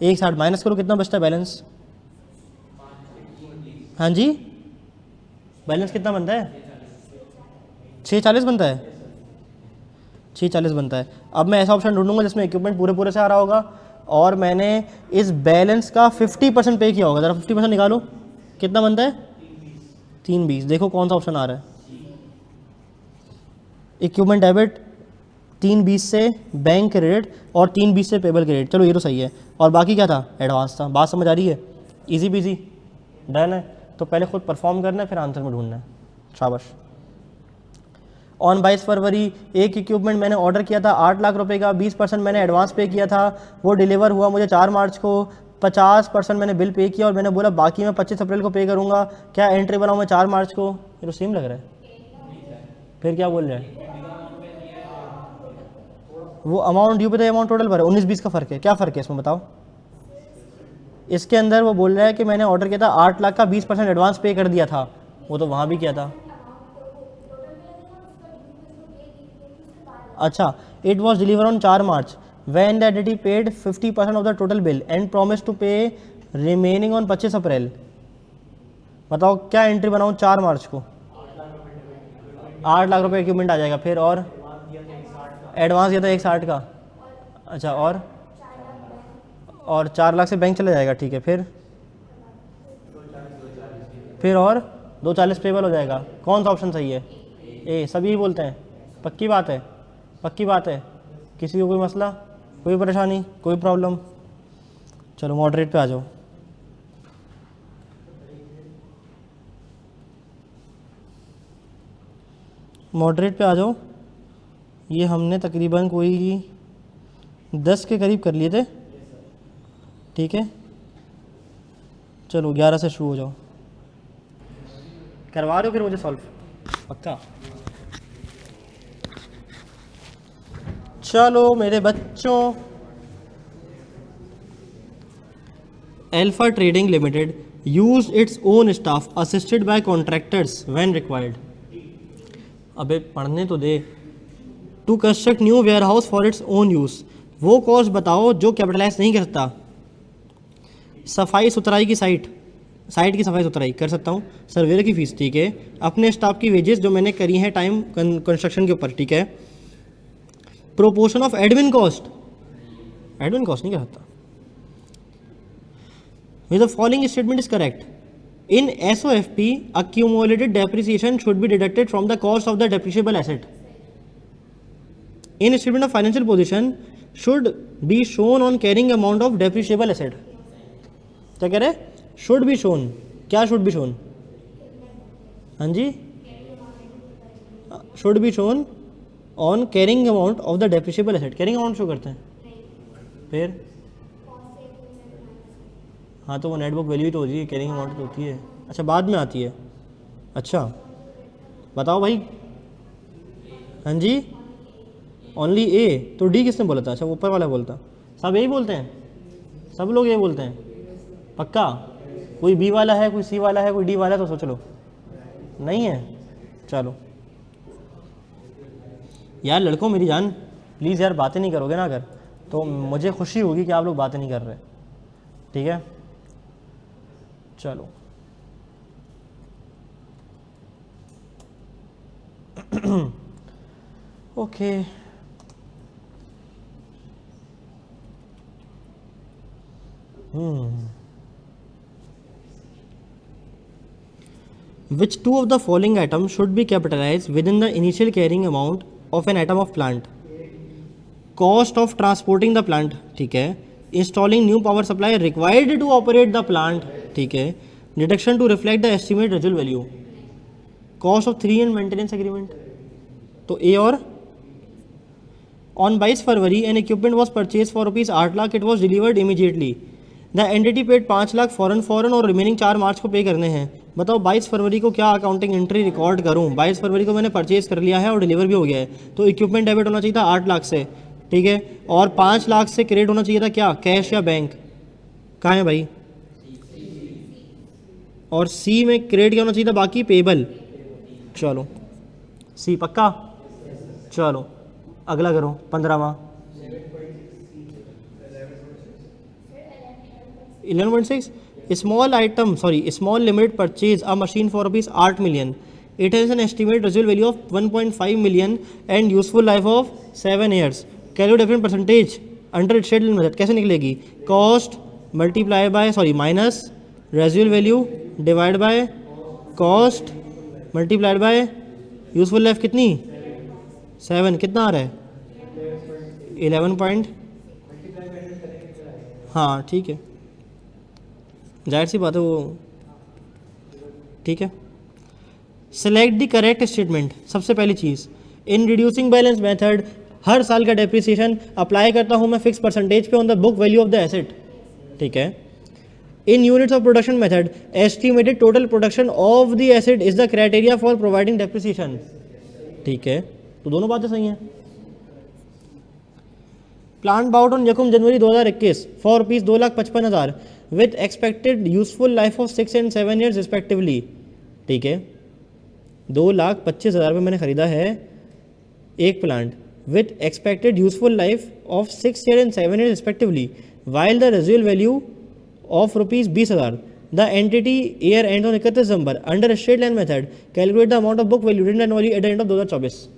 Speaker 1: 160 माइनस करो, कितना बचता है बैलेंस? हाँ जी, बैलेंस कितना बनता है? 640 बनता है, 640 बनता है। अब मैं ऐसा ऑप्शन ढूंढूंगा जिसमें इक्विपमेंट पूरे से आ रहा होगा और मैंने इस बैलेंस का 50% पे किया होगा। ज़रा 50% निकालो, कितना बनता है? 320। देखो कौन सा ऑप्शन आ रहा है। इक्विपमेंट डेबिट 320 से बैंक क्रेडिट और 320 से पेबल क्रेडिट। चलो ये तो सही है। और बाकी क्या था? एडवांस था। बात समझ आ रही है? इजी पीजी, डन है। तो पहले खुद परफॉर्म करना है, फिर आंसर में ढूंढना है। शाबाश। ऑन 22 फरवरी एक इक्विपमेंट मैंने ऑर्डर किया था 8 लाख रुपए का, 20% मैंने एडवांस पे किया था। वो डिलीवर हुआ मुझे 4 मार्च को। 50% मैंने बिल पे किया और मैंने बोला बाकी मैं 25 अप्रैल को पे करूँगा। क्या एंट्री बनाऊँ मैं 4 मार्च को? ये तो सेम लग रहा है। फिर क्या बोल रहे हैं? वो अमाउंट ड्यू पे था, अमाउंट टोटल भरे, 19-20 का फ़र्क है। क्या फ़र्क है इसमें बताओ? इसके अंदर वो बोल रहा है कि मैंने ऑर्डर किया था 8 लाख का, 20% एडवांस पे कर दिया था। वो तो वहाँ भी किया था। अच्छा, it was deliver on 4 March when the entity paid 50% of the total bill and promise to pay remaining on 25 April. बताओ क्या एंट्री बनाऊँ 4 मार्च को? 8 लाख रुपए इक्विपमेंट आ जाएगा। फिर और एडवांस दिया था 160 का। अच्छा, और 4 लाख से बैंक चला जाएगा, ठीक है। फिर और 240 पेबल हो जाएगा। कौन सा ऑप्शन सही है? ए, सभी ही बोलते हैं। पक्की बात है? पक्की बात है? किसी को कोई मसला, कोई परेशानी, कोई प्रॉब्लम? चलो मॉडरेट पे आ जाओ। मॉडरेट पे आ जाओ। ये हमने तकरीबन कोई 10 के करीब कर लिए थे, ठीक है। चलो 11 से शुरू हो जाओ। करवा रहे हो फिर मुझे सॉल्व? पक्का? चलो मेरे बच्चों, alpha trading limited use its own staff assisted by contractors when required. अबे पढ़ने तो दे। To construct new warehouse for its own use. वो कॉस्ट बताओ जो कैपिटलाइज नहीं कर सकता। सफाई सुथराई की साइट की सफाई सुथराई कर सकता हूँ। सर्वेयर की फीस, ठीक है। अपने स्टाफ की वेजेस जो मैंने करी हैं टाइम कंस्ट्रक्शन के ऊपर, ठीक है। प्रोपोर्शन ऑफ एडमिन कॉस्ट नहीं कर सकता। The following statement is correct. In SOFP, accumulated depreciation should be deducted from the cost of the depreciable asset. In statement of financial position should be shown on carrying amount of depreciable asset. क्या कह रहे? Should be shown. क्या should be shown? हाँ जी, should be shown on carrying amount of the depreciable asset. carrying amount show करते हैं। फिर हाँ, तो वो नेटबुक वैल्यू तो होती है, कैरिंग अमाउंट तो होती है। अच्छा, बाद में आती है। अच्छा बताओ भाई। हाँ जी, ओनली ए। तो डी किसने बोला था? अच्छा, ऊपर वाला बोलता। सब यही बोलते हैं, सब लोग ये बोलते हैं। पक्का? कोई बी वाला है, कोई सी वाला है, कोई डी वाला है तो सोच लो। नहीं है? चलो यार लड़कों, मेरी जान प्लीज़ यार, बातें नहीं करोगे ना अगर, तो मुझे खुशी होगी कि आप लोग बातें नहीं कर रहे, ठीक है। चलो okay. Which two of the following items should be capitalized within the initial carrying amount of an atom of plant? Cost of transporting the plant, ठीक है। Installing new power supply required to operate the plant, ठीक है। Deduction to reflect the estimate residual value. Cost of 3 and maintenance agreement. तो ए और on 22 February an equipment was purchased for rupees 8 lakh, it was delivered immediately. The entity paid 5 lakh फौरन और remaining 4 मार्च को पे करने हैं। बताओ 22 फरवरी को क्या अकाउंटिंग एंट्री रिकॉर्ड करूं? 22 फरवरी को मैंने परचेज कर लिया है और डिलीवर भी हो गया है, तो इक्विपमेंट डेबिट होना चाहिए था 8 लाख से, ठीक है। और 5 लाख से क्रेडिट होना चाहिए था क्या? कैश या बैंक? कहाँ है भाई? और सी में क्रेडिट क्या होना चाहिए था? बाकी पेबल। चलो सी पक्का। चलो अगला करो 15वां 11.6 small limited purchase a machine for rupees 8 million. It has an estimated residual value of 1.5 million and useful life of 7 years. Calculate different percentage under its schedule method. कैसे निकलेगी? Cost multiply by minus residual value divided by cost multiplied by useful life कितनी? 7। कितना आ रहा है? 11 point. हाँ ठीक है, जाहिर सी बात है वो, ठीक है। Select the correct statement. सबसे पहली चीज़, इन रिड्यूसिंग बैलेंस मेथड हर साल का डेप्रिसिएशन अप्लाई करता हूँ मैं फिक्स परसेंटेज पे on the book value of the asset, ठीक है। In units of production method estimated total production of the asset is the criteria for providing depreciation, ठीक है। तो दोनों बातें सही हैं। प्लांट बाउट ऑन यकम जनवरी 2021 for rupees 2,55,000 with expected useful life of 6 and 7 years respectively, ठीक है। 2,25,000 में मैंने ख़रीदा है एक plant with expected useful life of 6 years and 7 years respectively, while the residual value of rupees 20,000. The entity year ends on 31 December. Under a straight line method, calculate the amount of book value written annually at the end of 2024.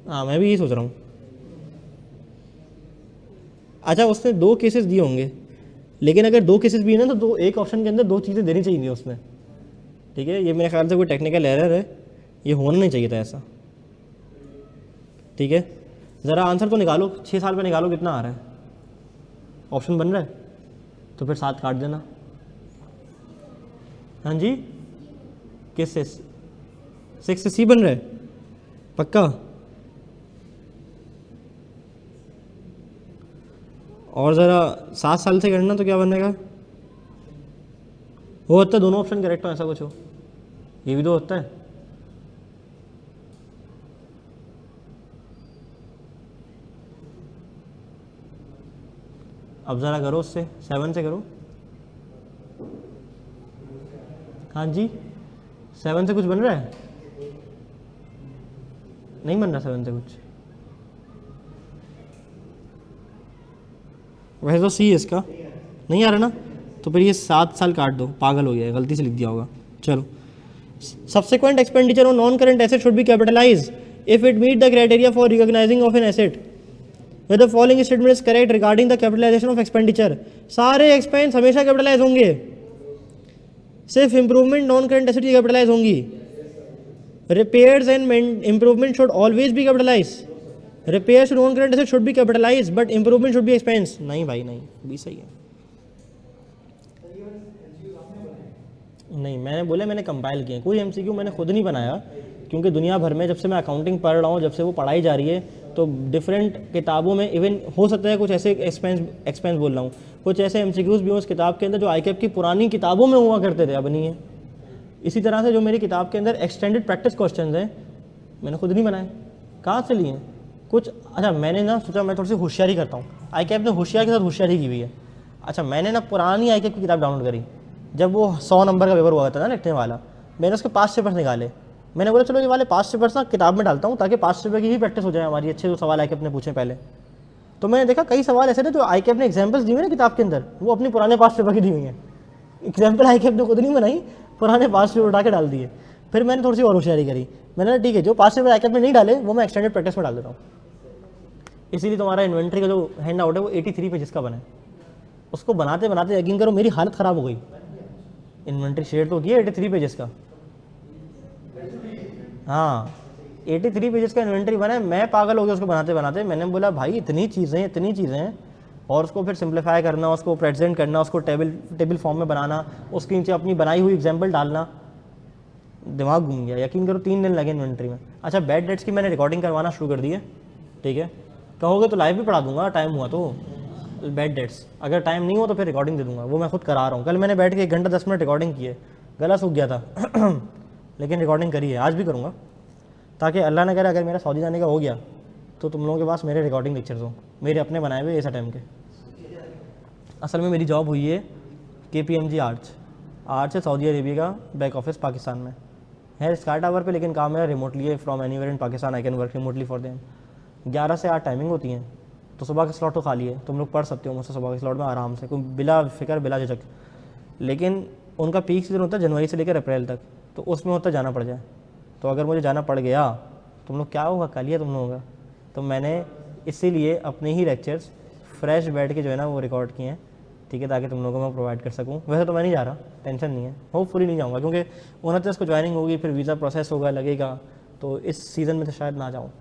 Speaker 1: हाँ, मैं भी यही सोच रहा हूँ। अच्छा, उसने 2 cases दिए होंगे, लेकिन अगर 2 केसेस भी है ना तो एक ऑप्शन के अंदर 2 चीज़ें देनी चाहिए उसने। ठीक है, ये मेरे ख्याल से कोई टेक्निकल एरर है, ये होना नहीं चाहिए था ऐसा। ठीक है, ज़रा आंसर तो निकालो, 6 साल पे निकालो कितना आ रहा है। ऑप्शन बन रहा है तो फिर 7 काट देना। हाँ जी, किस से? 6 से सी बन रहा है पक्का? और ज़रा 7 साल से करना तो क्या बनेगा? वो होता है दोनों ऑप्शन करेक्ट हो, ऐसा कुछ हो, ये भी तो होता है। अब ज़रा करो उससे, 7 से करो। हाँ जी, 7 से कुछ बन रहा है? नहीं बन रहा 7 से कुछ। वैसे तो सी है इसका, नहीं आ रहा ना, तो फिर ये 7 साल काट दो, पागल हो गया है, गलती से लिख दिया होगा। चलो, subsequent expenditure on non current asset should be capitalize if it meet the criteria for recognizing of an asset. Whether following statement is correct regarding the capitalization of expenditure, सारे एक्सपेंस हमेशा कैपिटलाइज होंगे, सिर्फ improvement non current asset की capitalize होंगी। Repairs and improvement should always be capitalize. Repairs non current asset should be capitalize but improvement should be expense. नहीं भाई नहीं, भी सही है। नहीं, मैंने बोला मैंने कंपाइल किए, कोई एमसीक्यू मैंने खुद नहीं बनाया, क्योंकि दुनिया भर में जब से मैं अकाउंटिंग पढ़ रहा हूँ, जब से वो पढ़ाई जा रही है, तो डिफरेंट किताबों में इवन हो सकता है कुछ ऐसे एक्सपेंस बोल रहा हूँ, कुछ ऐसे एमसीक्यूज़ भी हों उस किताब के अंदर जो आईकैप की पुरानी किताबों में हुआ करते थे, अब नहीं है। इसी तरह से जो मेरी किताब के अंदर एक्सटेंडेड प्रैक्टिस क्वेश्चंस हैं, मैंने खुद नहीं बनाए, कहाँ से लिए कुछ। अच्छा, मैंने ना सोचा मैं थोड़ी सी होशियारी करता हूँ, आईकैप ने होशियारी के साथ होशियारी की हुई है। अच्छा, मैंने ना पुरानी आईकैप की किताब डाउनलोड करी, जब वो 100 नंबर का पेपर हुआ था ना लिखने वाला, मैंने उसके 5 पेपर्स निकाले। मैंने बोला चलो ये वाले 5 पेपर्स ना किताब में डालता हूँ, ताकि 5 पेपर की ही प्रैक्टिस हो जाए हमारी, अच्छे जो सवाल आईकैप ने पूछे पहले। तो मैंने देखा कई सवाल ऐसे थे जो आईकैप ने एग्जाम्पल्स दी हुई ना किताब के अंदर, वो अपने पुराने 5 पेपर की दी हुई हैं। एग्जाम्पल आईकैप ने खुद नहीं बनाई, पुराने 5 पेपर उठा के डाल दिए। फिर मैंने थोड़ी सी और होशियारी करी, मैंने ठीक है जो 5 पेपर आईकैप में नहीं डाले वो मैं एक्सटेंडेड प्रैक्टिस में डाल देता हूँ। इसीलिए तुम्हारा इन्वेंट्री का जो हैंड आउट है वो 83 पेजेस का बना है। उसको बनाते बनाते यकीन करो मेरी हालत ख़राब हो गई। इन्वेंट्री शेयर तो किया 83 पेजेस का, हाँ 83 पेजेस का इन्वेंट्री बना है। मैं पागल हो गया उसको बनाते बनाते। मैंने बोला भाई इतनी चीज़ें हैं, और उसको फिर सिंप्लीफाई करना, उसको प्रेजेंट करना, उसको टेबल फॉर्म में बनाना, उसके नीचे अपनी बनाई हुई एग्जाम्पल डालना, दिमाग घूम गया। यकीन करो 3 दिन लगे इन्वेंट्री में। अच्छा, बैड डेट्स की मैंने रिकॉर्डिंग करवाना शुरू कर दी है, ठीक है, कहोगे तो लाइव भी पढ़ा दूंगा टाइम हुआ तो। बैड डेट्स अगर टाइम नहीं हो तो फिर रिकॉर्डिंग दे दूंगा, वो मैं खुद करा रहा हूँ। कल मैंने बैठ के 1 घंटा 10 मिनट रिकॉर्डिंग की है, गला सूख गया था लेकिन रिकॉर्डिंग करी है, आज भी करूँगा, ताकि अल्लाह ने करे अगर मेरा सऊदी जाने का हो गया तो तुम लोगों के पास मेरे रिकॉर्डिंग लेक्चर्स हो, मेरे अपने बनाए हुए ऐसा टाइम के। असल में मेरी जॉब हुई है KPMG आर्च से सऊदी अरेबिया का बैक ऑफिस पाकिस्तान में है, स्काई टावर पे, लेकिन काम मेरा रिमोटली है, from anywhere in Pakistan I can work remotely for them. 11 से 8 टाइमिंग होती हैं, तो सुबह का स्लॉट तो खाली है, तुम लोग पढ़ सकते हो मुझसे सुबह के स्लॉट में आराम से, कोई बिला फिक्र बिला झिझक। लेकिन उनका पीक सीजन होता है जनवरी से लेकर अप्रैल तक, तो उसमें होता जाना पड़ जाए। तो अगर मुझे जाना पड़ गया तुम लोग क्या होगा, कल ही तुम लोगों का। तो मैंने इसीलिए अपने ही लेक्चर्स फ्रेश बैठ के जो है ना वो रिकॉर्ड किए हैं, ठीक है, ताकि तुम लोगों को मैं प्रोवाइड कर सकूं। वैसे तो मैं नहीं जा रहा, टेंशन नहीं है, होपफुली नहीं जाऊंगा, क्योंकि 29 को ज्वाइनिंग होगी, फिर वीज़ा प्रोसेस होगा, लगेगा, तो इस सीज़न में तो शायद ना जाऊँ।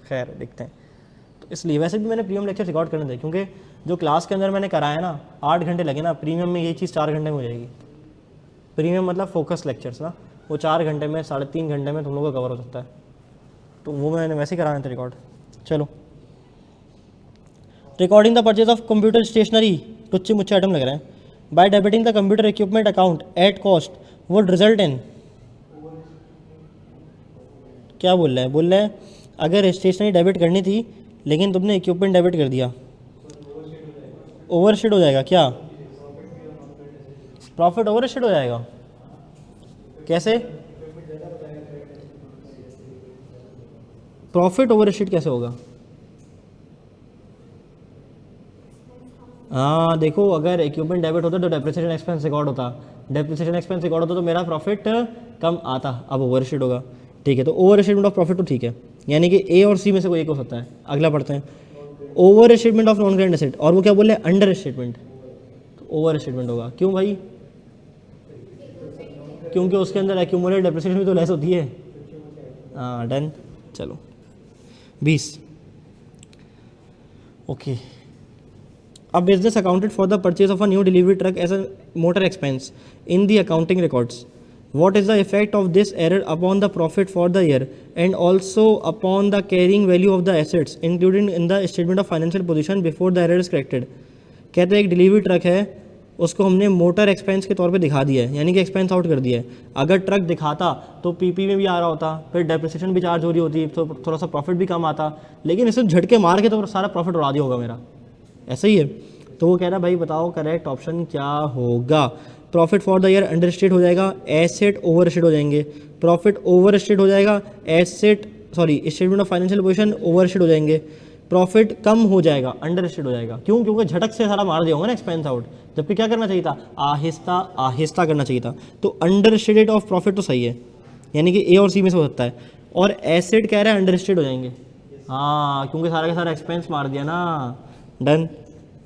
Speaker 1: खैर देखते हैं। तो इसलिए वैसे भी मैंने प्रीमियम लेक्चर रिकॉर्ड करने थे, क्योंकि जो क्लास के अंदर मैंने कराया ना 8 घंटे लगे ना, प्रीमियम में ये चीज़ 4 घंटे में हो जाएगी। प्रीमियम मतलब फोकस लेक्चर्स ना, वो 4 घंटे में 3.5 घंटे में तुम लोगों का कवर हो सकता है, तो वो मैंने वैसे ही कराने थे रिकॉर्ड। चलो, recording the purchase of computer stationery, टुच्चे मुच्चे आइटम लग रहे हैं, by debiting the computer equipment account at cost would result in, क्या बोल रहे हैं अगर स्टेशनरी डेबिट करनी थी लेकिन तुमने इक्विपमेंट डेबिट कर दिया, ओवरशूट हो जाएगा क्या? प्रॉफिट ओवरशूट हो जाएगा कैसे? प्रॉफिट ओवरशूट कैसे होगा? हाँ देखो, अगर इक्विपमेंट डेबिट होता तो डेप्रिसिएशन एक्सपेंस रिकॉर्ड होता, डेप्रिसिएशन एक्सपेंस रिकॉर्ड होता तो मेरा प्रॉफिट कम आता, अब ओवरशूट होगा। ठीक है, तो ओवर अशीटमेंट ऑफ प्रॉफिट तो ठीक है, यानी कि ए और सी में से कोई एक हो सकता है। अगला पढ़ते हैं, over statement of non current asset, और वो क्या बोले, अंडर स्टेटमेंट। तो ओवर स्टेटमेंट होगा, क्यों भाई? क्योंकि उसके अंदर एक्यूमुलेट डेप्रिसिएशन भी तो लेस होती है। हाँ डन। चलो 20। Okay, a business accounted for the purchase of a new delivery truck as a motor expense in the accounting records. What is the effect of this error upon the profit for the year and also upon the carrying value of the assets included in the statement of financial position before the error is corrected? कहते हैं एक delivery truck है, उसको हमने motor expense के तौर पे दिखा दिया है, यानी कि एक्सपेंस आउट कर दिया है। अगर ट्रक दिखाता तो पीपी में भी आ रहा होता, फिर डेप्रिसिएशन भी चार्ज हो रही होती, तो थोड़ा सा प्रॉफिट भी कम आता, लेकिन इसे झटके मार के तो सारा प्रॉफिट उड़ा दिया होगा मेरा। ऐसा ही है। तो वो कह रहा है भाई बताओ करेक्ट ऑप्शन क्या होगा? Profit for the year under state हो जाएगा, एसेट ओवर स्टेट हो जाएंगे, प्रॉफिट ओवर स्टेट हो जाएगा, asset sorry statement of financial position over state हो जाएंगे, प्रॉफिट कम हो जाएगा, अंडर स्टेट हो जाएगा। क्यों? क्योंकि झटक से सारा मार दिया होगा ना एक्सपेंस आउट, जबकि क्या करना चाहिए था, आहिस्ता आहिस्ता करना चाहिए था। तो अंडर स्टेटेड ऑफ प्रॉफिट तो सही है, यानी कि ए और सी में से हो सकता है। और एसेट कह रहा है अंडर स्टेट हो जाएंगे, हाँ क्योंकि सारा का सारा एक्सपेंस मार दिया ना। डन,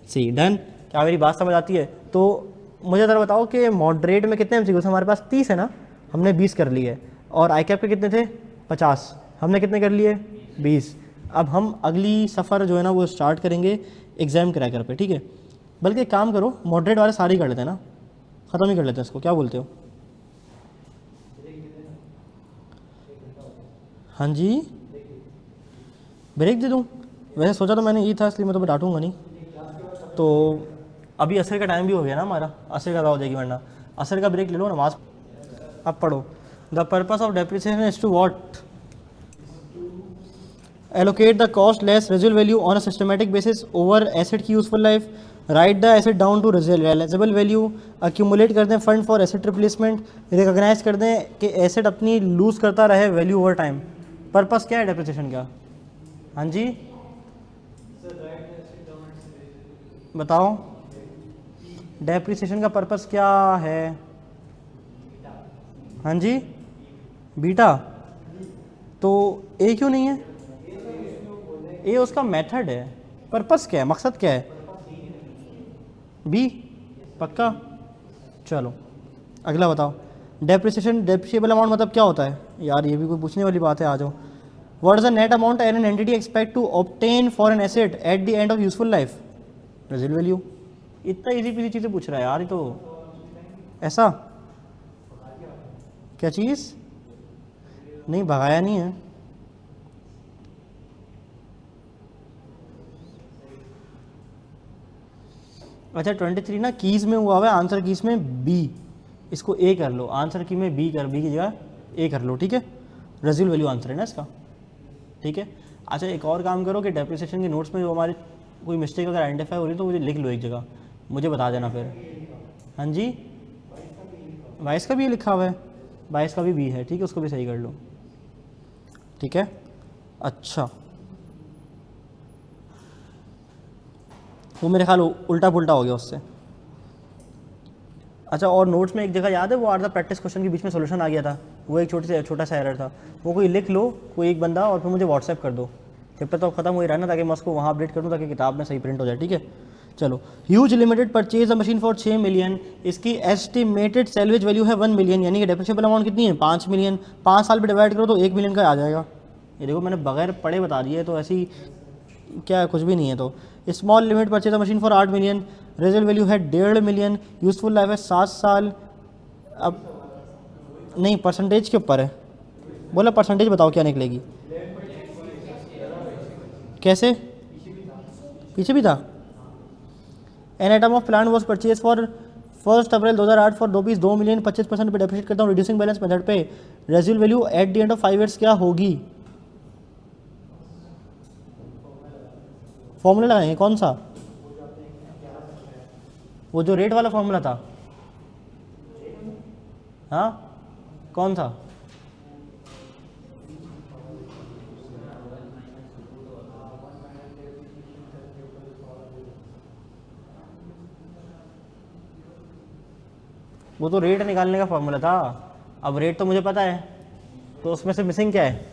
Speaker 1: सी डन। क्या मेरी बात समझ आती है? तो मुझे ज़रा बताओ कि मॉडरेट में कितने एमसीक्यूज हमारे पास? 30 है ना, हमने 20 कर लिए, और आई कैप के कितने थे? 50, हमने कितने कर लिए? 20। अब हम अगली सफ़र जो है ना वो स्टार्ट करेंगे एग्जाम क्रैकर पे, ठीक है? बल्कि एक काम करो, मॉडरेट वाले सारे ही कर लेते हैं ना, ख़त्म ही कर लेते हैं इसको, क्या बोलते हो? हाँ जी, ब्रेक दे दूँ? वैसे सोचा तो मैंने ये था, इसलिए मैं तो डांटूंगा नहीं। तो अभी असर का टाइम भी हो गया ना हमारा, असर का हो जाएगी, वरना असर का ब्रेक ले लो, नमाज। अब पढ़ो, the purpose of depreciation is to what? Allocate the cost less residual value on a systematic basis over asset की useful life, write the asset down to realizable value, accumulate कर दें fund for asset replacement, recognize कर दें कि asset अपनी loose करता रहे value over time. Purpose क्या है डेप्रिसिएशन का? हाँ जी बताओ, डेप्रिसिएशन का पर्पस क्या है? हाँ जी, बीटा। तो ए क्यों नहीं है? ए उसका मेथड है, पर्पस क्या है, मकसद क्या है? बी पक्का। चलो अगला बताओ, डेप्रिसिएशन डेप्रिशिएबल अमाउंट मतलब क्या होता है? यार ये भी कोई पूछने वाली बात है, आ जाओ। What is the net amount an entity expect to obtain for an asset at the end of useful life? Residual value. इतना इजी पीजी चीज़ें पूछ रहा है यार ये तो। ऐसा क्या चीज़? नहीं भगाया नहीं है। अच्छा 23 ना कीज़ में हुआ हुआ है, आंसर कीज़ में बी, इसको ए कर लो, आंसर की में बी की जगह ए कर लो, ठीक है? रेजिडुअल वैल्यू आंसर है ना इसका, ठीक है? अच्छा एक और काम करो कि डेप्रिसिएशन के नोट्स में जो हमारे कोई मिस्टेक अगर आइडेंटिफाई हो रही तो मुझे लिख लो एक जगह, मुझे बता देना फिर। हाँ जी, 22 का भी लिखा हुआ है, 22 का भी बी है, ठीक है? उसको भी सही कर लो, ठीक है? अच्छा वो मेरे ख्याल उल्टा पुल्टा हो गया उससे। अच्छा और नोट्स में एक जगह याद है, वो आर द प्रैक्टिस क्वेश्चन के बीच में सोल्यूशन आ गया था, वो एक छोटा सा एरर था, वो कोई लिख लो कोई एक बंदा, और फिर मुझे व्हाट्सएप कर दो, चैप्टर तो खत्म हो ही रहा है ना, ताकि मैं उसको वहाँ अपडेट कर दूँ ताकि किताब में सही प्रिंट हो जाए, ठीक है? चलो, huge limited purchase a machine for 6 million, इसकी एस्टिमेटेड सैलवेज वैल्यू है 1 मिलियन, यानी कि डेप्रिसिएबल अमाउंट कितनी है? 5 मिलियन। 5 साल पे डिवाइड करो तो 1 मिलियन का आ जाएगा। ये देखो मैंने बगैर पढ़े बता दिए, तो ऐसी क्या कुछ भी नहीं है। तो small limit purchase machine for 8 million, resale value है 1.5 मिलियन, यूजफुल लाइफ है 7 साल। अब नहीं परसेंटेज के ऊपर है, बोला परसेंटेज बताओ क्या निकलेगी? कैसे? पीछे भी था। An item of plan was purchase for 1 April 2008 for rupees 2 million, 25% पे डेप्रिशिएट करता हूँ रिड्यूसिंग बैलेंस मेथड पे, residual value eight the end of 5 years क्या होगी? फॉर्मूला लगाएंगे कौन सा? वो जो रेट वाला फॉर्मूला था, हाँ कौन था? वो तो रेट निकालने का फॉर्मूला था। अब रेट तो मुझे पता है, तो उसमें से मिसिंग क्या है?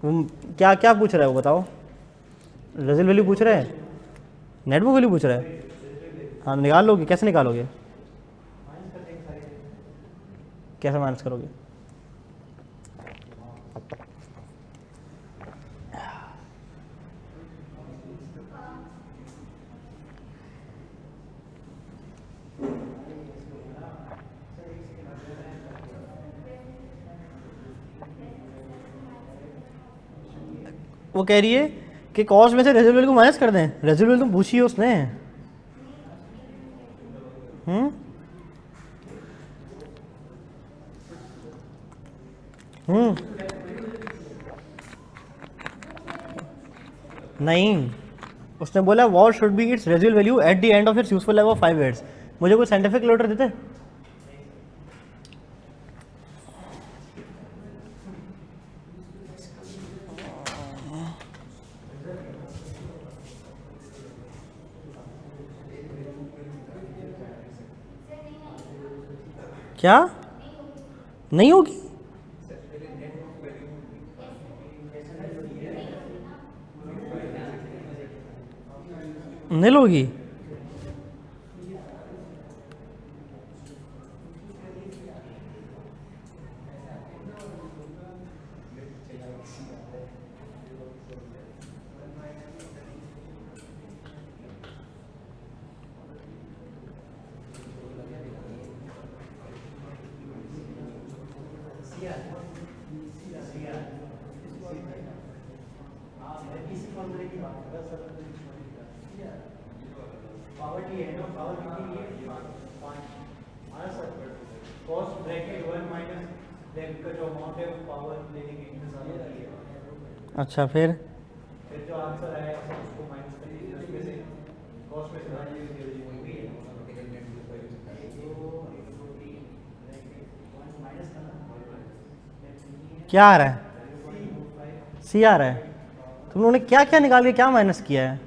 Speaker 1: वो क्या क्या पूछ रहा है वो बताओ। रेजल वैल्यू पूछ रहे हैं, नेटवर्क वैल्यू पूछ रहा है। हाँ निकाल लोगे, कैसे निकालोगे? कैसे माइनस करोगे? वो कह रही है कि कॉस्ट में से रेजल वैल्यू को माइनस कर दें। रेजल वैल्यू तो पूछी है उसने। हम्म हम्म नहीं, उसने बोला what should be it's residual value eight the end of its useful life of 5 years। मुझे कोई साइंटिफिक लोटर देते? क्या नहीं होगी? नहीं होगी। अच्छा फिर जो आंसर आया उसको माइनस कर दीजिए, उसमें से कॉस्ट में क्या आ रहा है? सी आ रहा है। तुम लोगों ने क्या क्या निकाल के क्या माइनस किया है?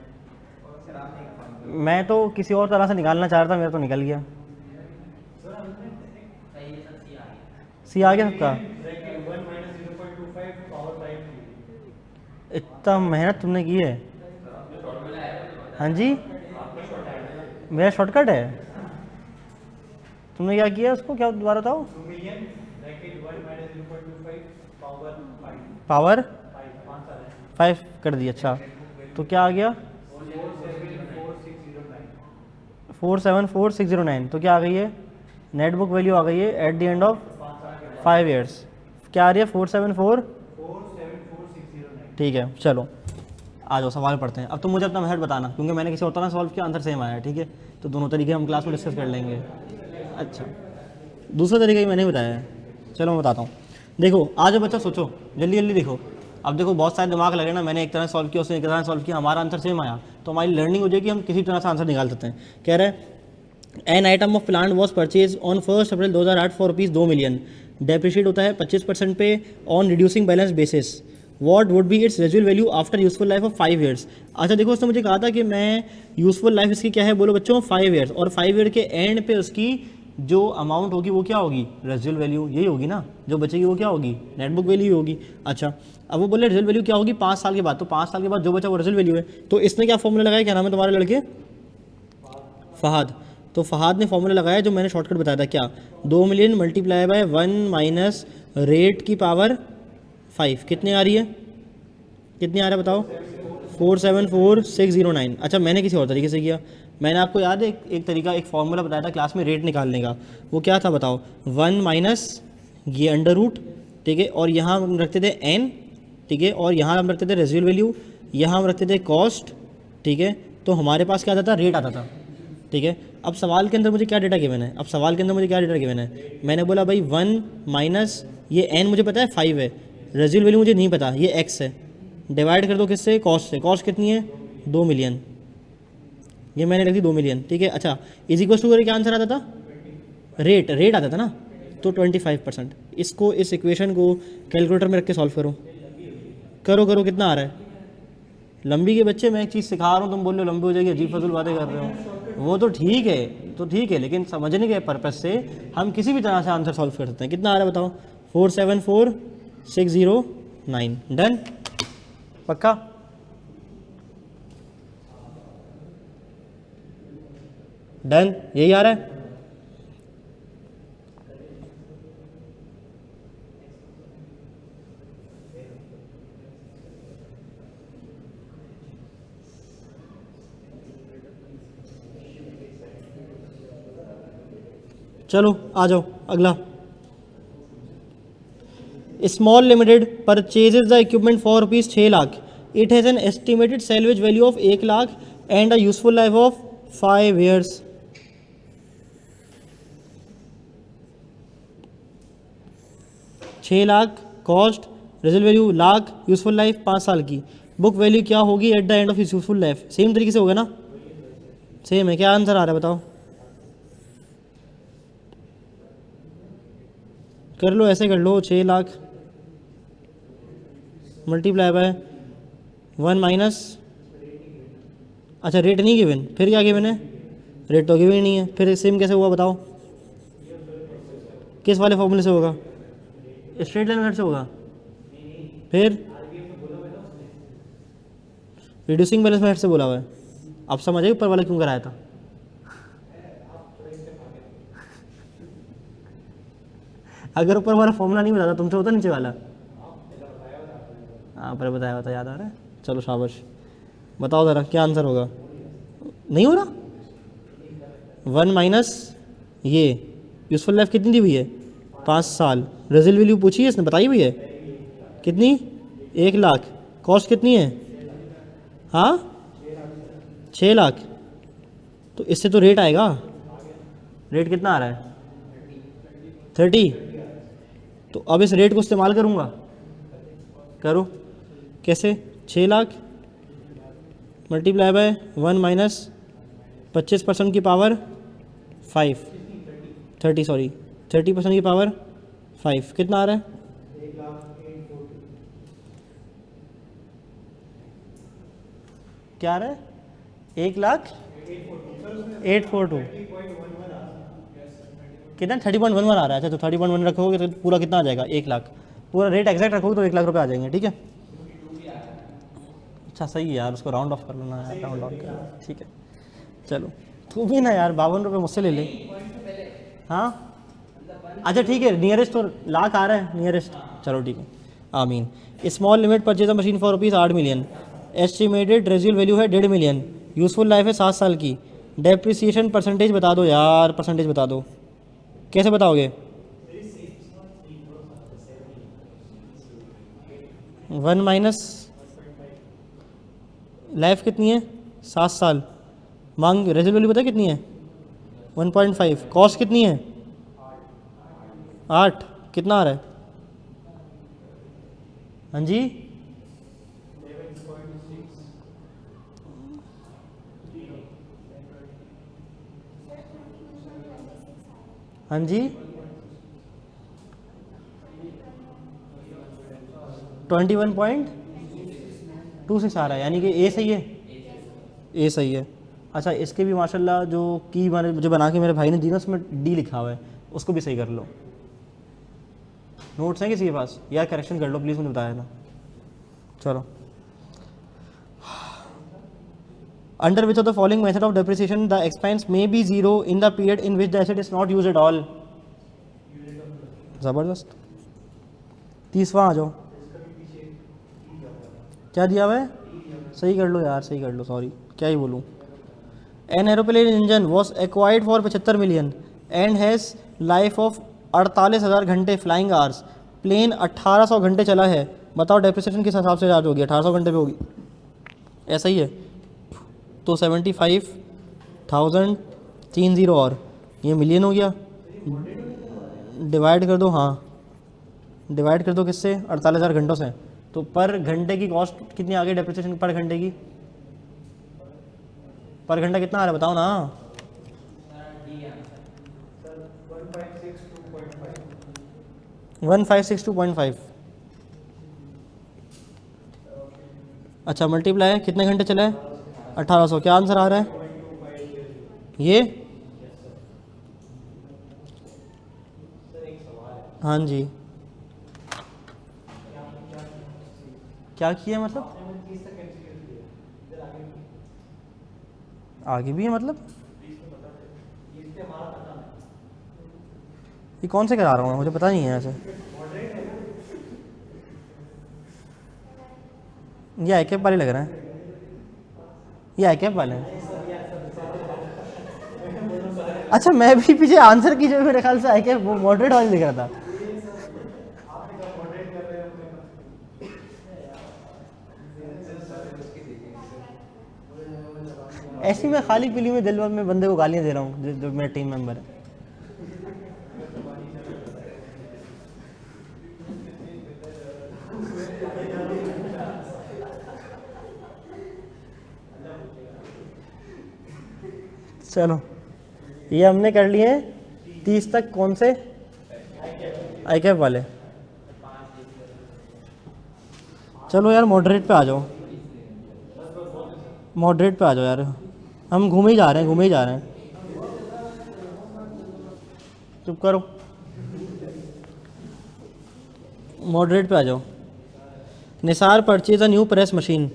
Speaker 1: मैं तो किसी और तरह से निकालना चाह रहा था, मेरा तो निकल गया। सी आ गया सबका? इतना मेहनत तुमने की है। हाँ जी, मेरा शॉर्टकट है। तुमने क्या किया उसको, क्या दोबारा बताओ? पावर 5 कर दिया। अच्छा तो क्या आ गया? 474609। तो क्या आ गई है? नेटबुक वैल्यू आ गई है eight the end of 5 years। क्या आ रही है? 474609। ठीक है चलो आ जाओ सवाल पढ़ते हैं। अब तुम मुझे अपना मेथड बताना, क्योंकि मैंने किसी और तरह सॉल्व किया, आंसर सेम आया है। ठीक है, तो दोनों तरीके हम क्लास में डिस्कस कर लेंगे। अच्छा दूसरा तरीका ही मैंने बताया है, चलो मैं बताता हूँ। देखो आज बच्चा सोचो, जल्दी जल्दी देखो। अब देखो बहुत सारे दिमाग लगे ना, मैंने एक तरह सॉल्व किया, उसने एक तरह सॉल्व किया, हमारा आंसर सेम आया, तो हमारी लर्निंग हो जाएगी, हम किसी तरह से आंसर निकाल सकते हैं। कह रहे हैं an item of plant was purchase on 1 April 2008 for ₹2 million। Depreciate होता है 25% पे on reducing balance basis. What would be it's रेजुअल value after useful life of 5 years। अच्छा देखो उसने मुझे कहा था कि मैं यूजफुल लाइफ इसकी क्या है, बोलो बच्चों 5 years, और 5 year के एंड पे उसकी जो अमाउंट होगी वो क्या होगी? रेजुअल वैल्यू यही होगी ना, जो बचेगी वो क्या होगी? नेटबुक वैल्यू होगी। अच्छा अब वो बोले रेजुअल वैल्यू क्या होगी 5 साल के बाद, तो 5 साल के बाद जो बचा वो रेजुअल वैल्यू है। तो इसने क्या फॉर्मूला लगाया, क्या नाम है तुम्हारे लड़के? फहद। तो फहद ने फॉर्मूला लगाया जो मैंने शॉर्टकट बताया था, क्या? 2 million multiply by 1 minus rate की पावर 5। कितने आ रही है? कितनी आ रहा है बताओ? 474609। अच्छा मैंने किसी और तरीके से किया। मैंने आपको याद है एक तरीका, एक फॉर्मूला बताया था क्लास में रेट निकालने का, वो क्या था बताओ? 1 माइनस ये अंडर रूट, ठीक है, और यहाँ हम रखते थे n, ठीक है, और यहाँ हम रखते थे रेजिडुअल वैल्यू, यहाँ हम रखते थे कॉस्ट, ठीक है, तो हमारे पास क्या आता था? रेट आता था। ठीक है, अब सवाल के अंदर मुझे क्या डेटा गिवन है? अब सवाल के अंदर मुझे क्या डेटा गिवन है? मैंने बोला भाई 1 माइनस ये n मुझे पता है 5 है, रेजिडुअल वैल्यू मुझे नहीं पता, ये x है, डिवाइड कर दो किससे, कॉस्ट से। कॉस्ट कितनी है, 2 मिलियन, ये मैंने रख दी 2 मिलियन, ठीक है। अच्छा इज इक्वल टू क्या आंसर आता था, रेट आता था ना, तो 25%। इसको, इस इक्वेशन को कैलकुलेटर में रख के सॉल्व करो, करो करो, कितना आ रहा है। लंबी के बच्चे, मैं एक चीज़ सिखा रहा हूँ, तुम बोल रहे हो लंबी हो जाएगी, अजीब फजूल बातें कर रहे हो। वो तो ठीक है, तो ठीक है, लेकिन समझने के पर्पज़ से हम किसी भी तरह से आंसर सॉल्व कर सकते हैं। कितना आ रहा है बताओ, 474609। डन, पक्का। डन, यही आ रहा है। चलो आ जाओ अगला। Small limited purchases the equipment for rupees 6 lakh. It has an estimated salvage value of 1 lakh and a useful life of 5 years। छः lakh cost, result value lakh, useful life 5 साल की। बुक वैल्यू क्या होगी एट द एंड ऑफ इस useful life, same तरीके से होगा ना, सेम है। क्या आंसर आ रहा है बताओ, कर लो, ऐसे कर लो, 6 लाख मल्टीप्लाई बाय 1 माइनस, अच्छा रेट नहीं गिवन, फिर क्या गिवन है, रेट तो गिवन ही नहीं है, फिर सेम कैसे हुआ बताओ, किस वाले फॉर्मूले से होगा, स्ट्रेट लाइन मेथड से होगा, फिर रिड्यूसिंग बैलेंस मेथड से बोला हुआ है। अब समझ आए ऊपर वाला क्यों कराया था। अगर ऊपर वाला फॉर्मूला नहीं बताता तुमसे होता नीचे वाला, हाँ पर बताया होता, याद आ रहा है। चलो शाबाश, बताओ ज़रा क्या आंसर होगा। नहीं हो रहा, 1 माइनस ये, यूजफुल लाइफ कितनी दी हुई है, 5 साल। रेजल वैल्यू पूछी है इसने, बताई हुई है कितनी, 1 लाख। कॉस्ट कितनी है, हाँ 6 लाख। तो इससे तो रेट आएगा, रेट कितना आ रहा है, 30। तो अब इस रेट को इस्तेमाल करूँगा, करो कैसे, 6 लाख मल्टीप्लाई बाय 1 माइनस 25% की पावर 5, 30 सॉरी 30% की पावर 5, कितना आ रहा है, क्या आ रहा है, 1,08,42 कितना, 30.11 आ रहा है। अच्छा तो 30.1 रखोगे तो पूरा कितना आ जाएगा, 1 लाख। पूरा रेट एग्जैक्ट रखोगे तो 1 लाख रुपए आ जाएंगे, ठीक है। अच्छा सही है यार, उसको राउंड ऑफ कर लेना यार, राउंड ऑफ कर, ठीक है। चलो तू भी ना यार 52 रुपये मुझसे ले ले, हाँ अच्छा ठीक है, नियरेस्ट तो लाख आ रहा है नियरेस्ट, चलो ठीक है। आमीन। Small limit purchase machine for rupees 8 million, estimated residual value है 1.5 मिलियन, यूजफुल लाइफ है 7 साल की। डेप्रिसिएशन परसेंटेज बता दो यार, परसेंटेज बता दो, कैसे बताओगे, 1 माइनस लाइफ कितनी है, 7 साल। मांग रेजिडुअल वैल्यू पता है कितनी है, 1.5। कॉस्ट कितनी है, 8, कितना आ रहा है, हाँ जी, हाँ जी 21.26 आ रहा है, यानी कि ए सही है, ए सही है। अच्छा इसके भी माशाल्लाह जो की मैंने मुझे बना के मेरे भाई ने दी ना, उसमें डी लिखा हुआ है, उसको भी सही कर लो। नोट्स हैं किसी के पास यार, करेक्शन कर लो प्लीज़, मुझे बताया ना। चलो, under which of the following method of depreciation the expense may be zero in the period in which the asset is not use at all. ज़बरदस्त। 30वां आ जाओ, क्या दिया हुआ है, सही कर लो यार, सही कर लो, सॉरी क्या ही बोलूँ। An aeroplane engine was acquired for 75 million and has life of 48,000 घंटे फ्लाइंग आवर्स। प्लेन 1800 घंटे चला है, बताओ डेप्रिसिएशन किस हिसाब से चार्ज होगी, 1800 घंटे पे होगी, ऐसा ही है। तो 75,000 3 0 और ये मिलियन हो गया, डिवाइड कर दो, हाँ डिवाइड कर दो किससे, 48,000 घंटों से, तो पर घंटे की कॉस्ट कितनी आ गई डेप्रिसिएशन पर घंटे की? पर घंटा कितना आ रहा है बताओ ना। 1562.5। अच्छा मल्टीप्लाई कितने घंटे चले? 1800। क्या आंसर आ रहा है ये? हाँ जी, क्या किया मतलब? आगे भी है मतलब? ये कौन से करा रहा हूँ मुझे पता नहीं है ऐसे। ये आई कैप वाले लग रहे हैं, ये आई कैप वाले हैं। अच्छा मैं भी पीछे आंसर की जगह मेरे ख्याल से आई कैप वो मॉडरेट वाले दिख रहा था। ऐसी मैं खाली पीली में दिल में बंदे को गालियां दे रहा हूँ जो मेरा टीम मेंबर है। चलो ये हमने कर लिए 30 तक। कौन से? आई कैप वाले। चलो यार मॉडरेट पे आ जाओ, मॉडरेट पे आ जाओ यार, हम घूमे ही जा रहे हैं, घूमे ही जा रहे हैं। चुप करो, मॉडरेट पे आ जाओ। Nisar purchase a new press machine.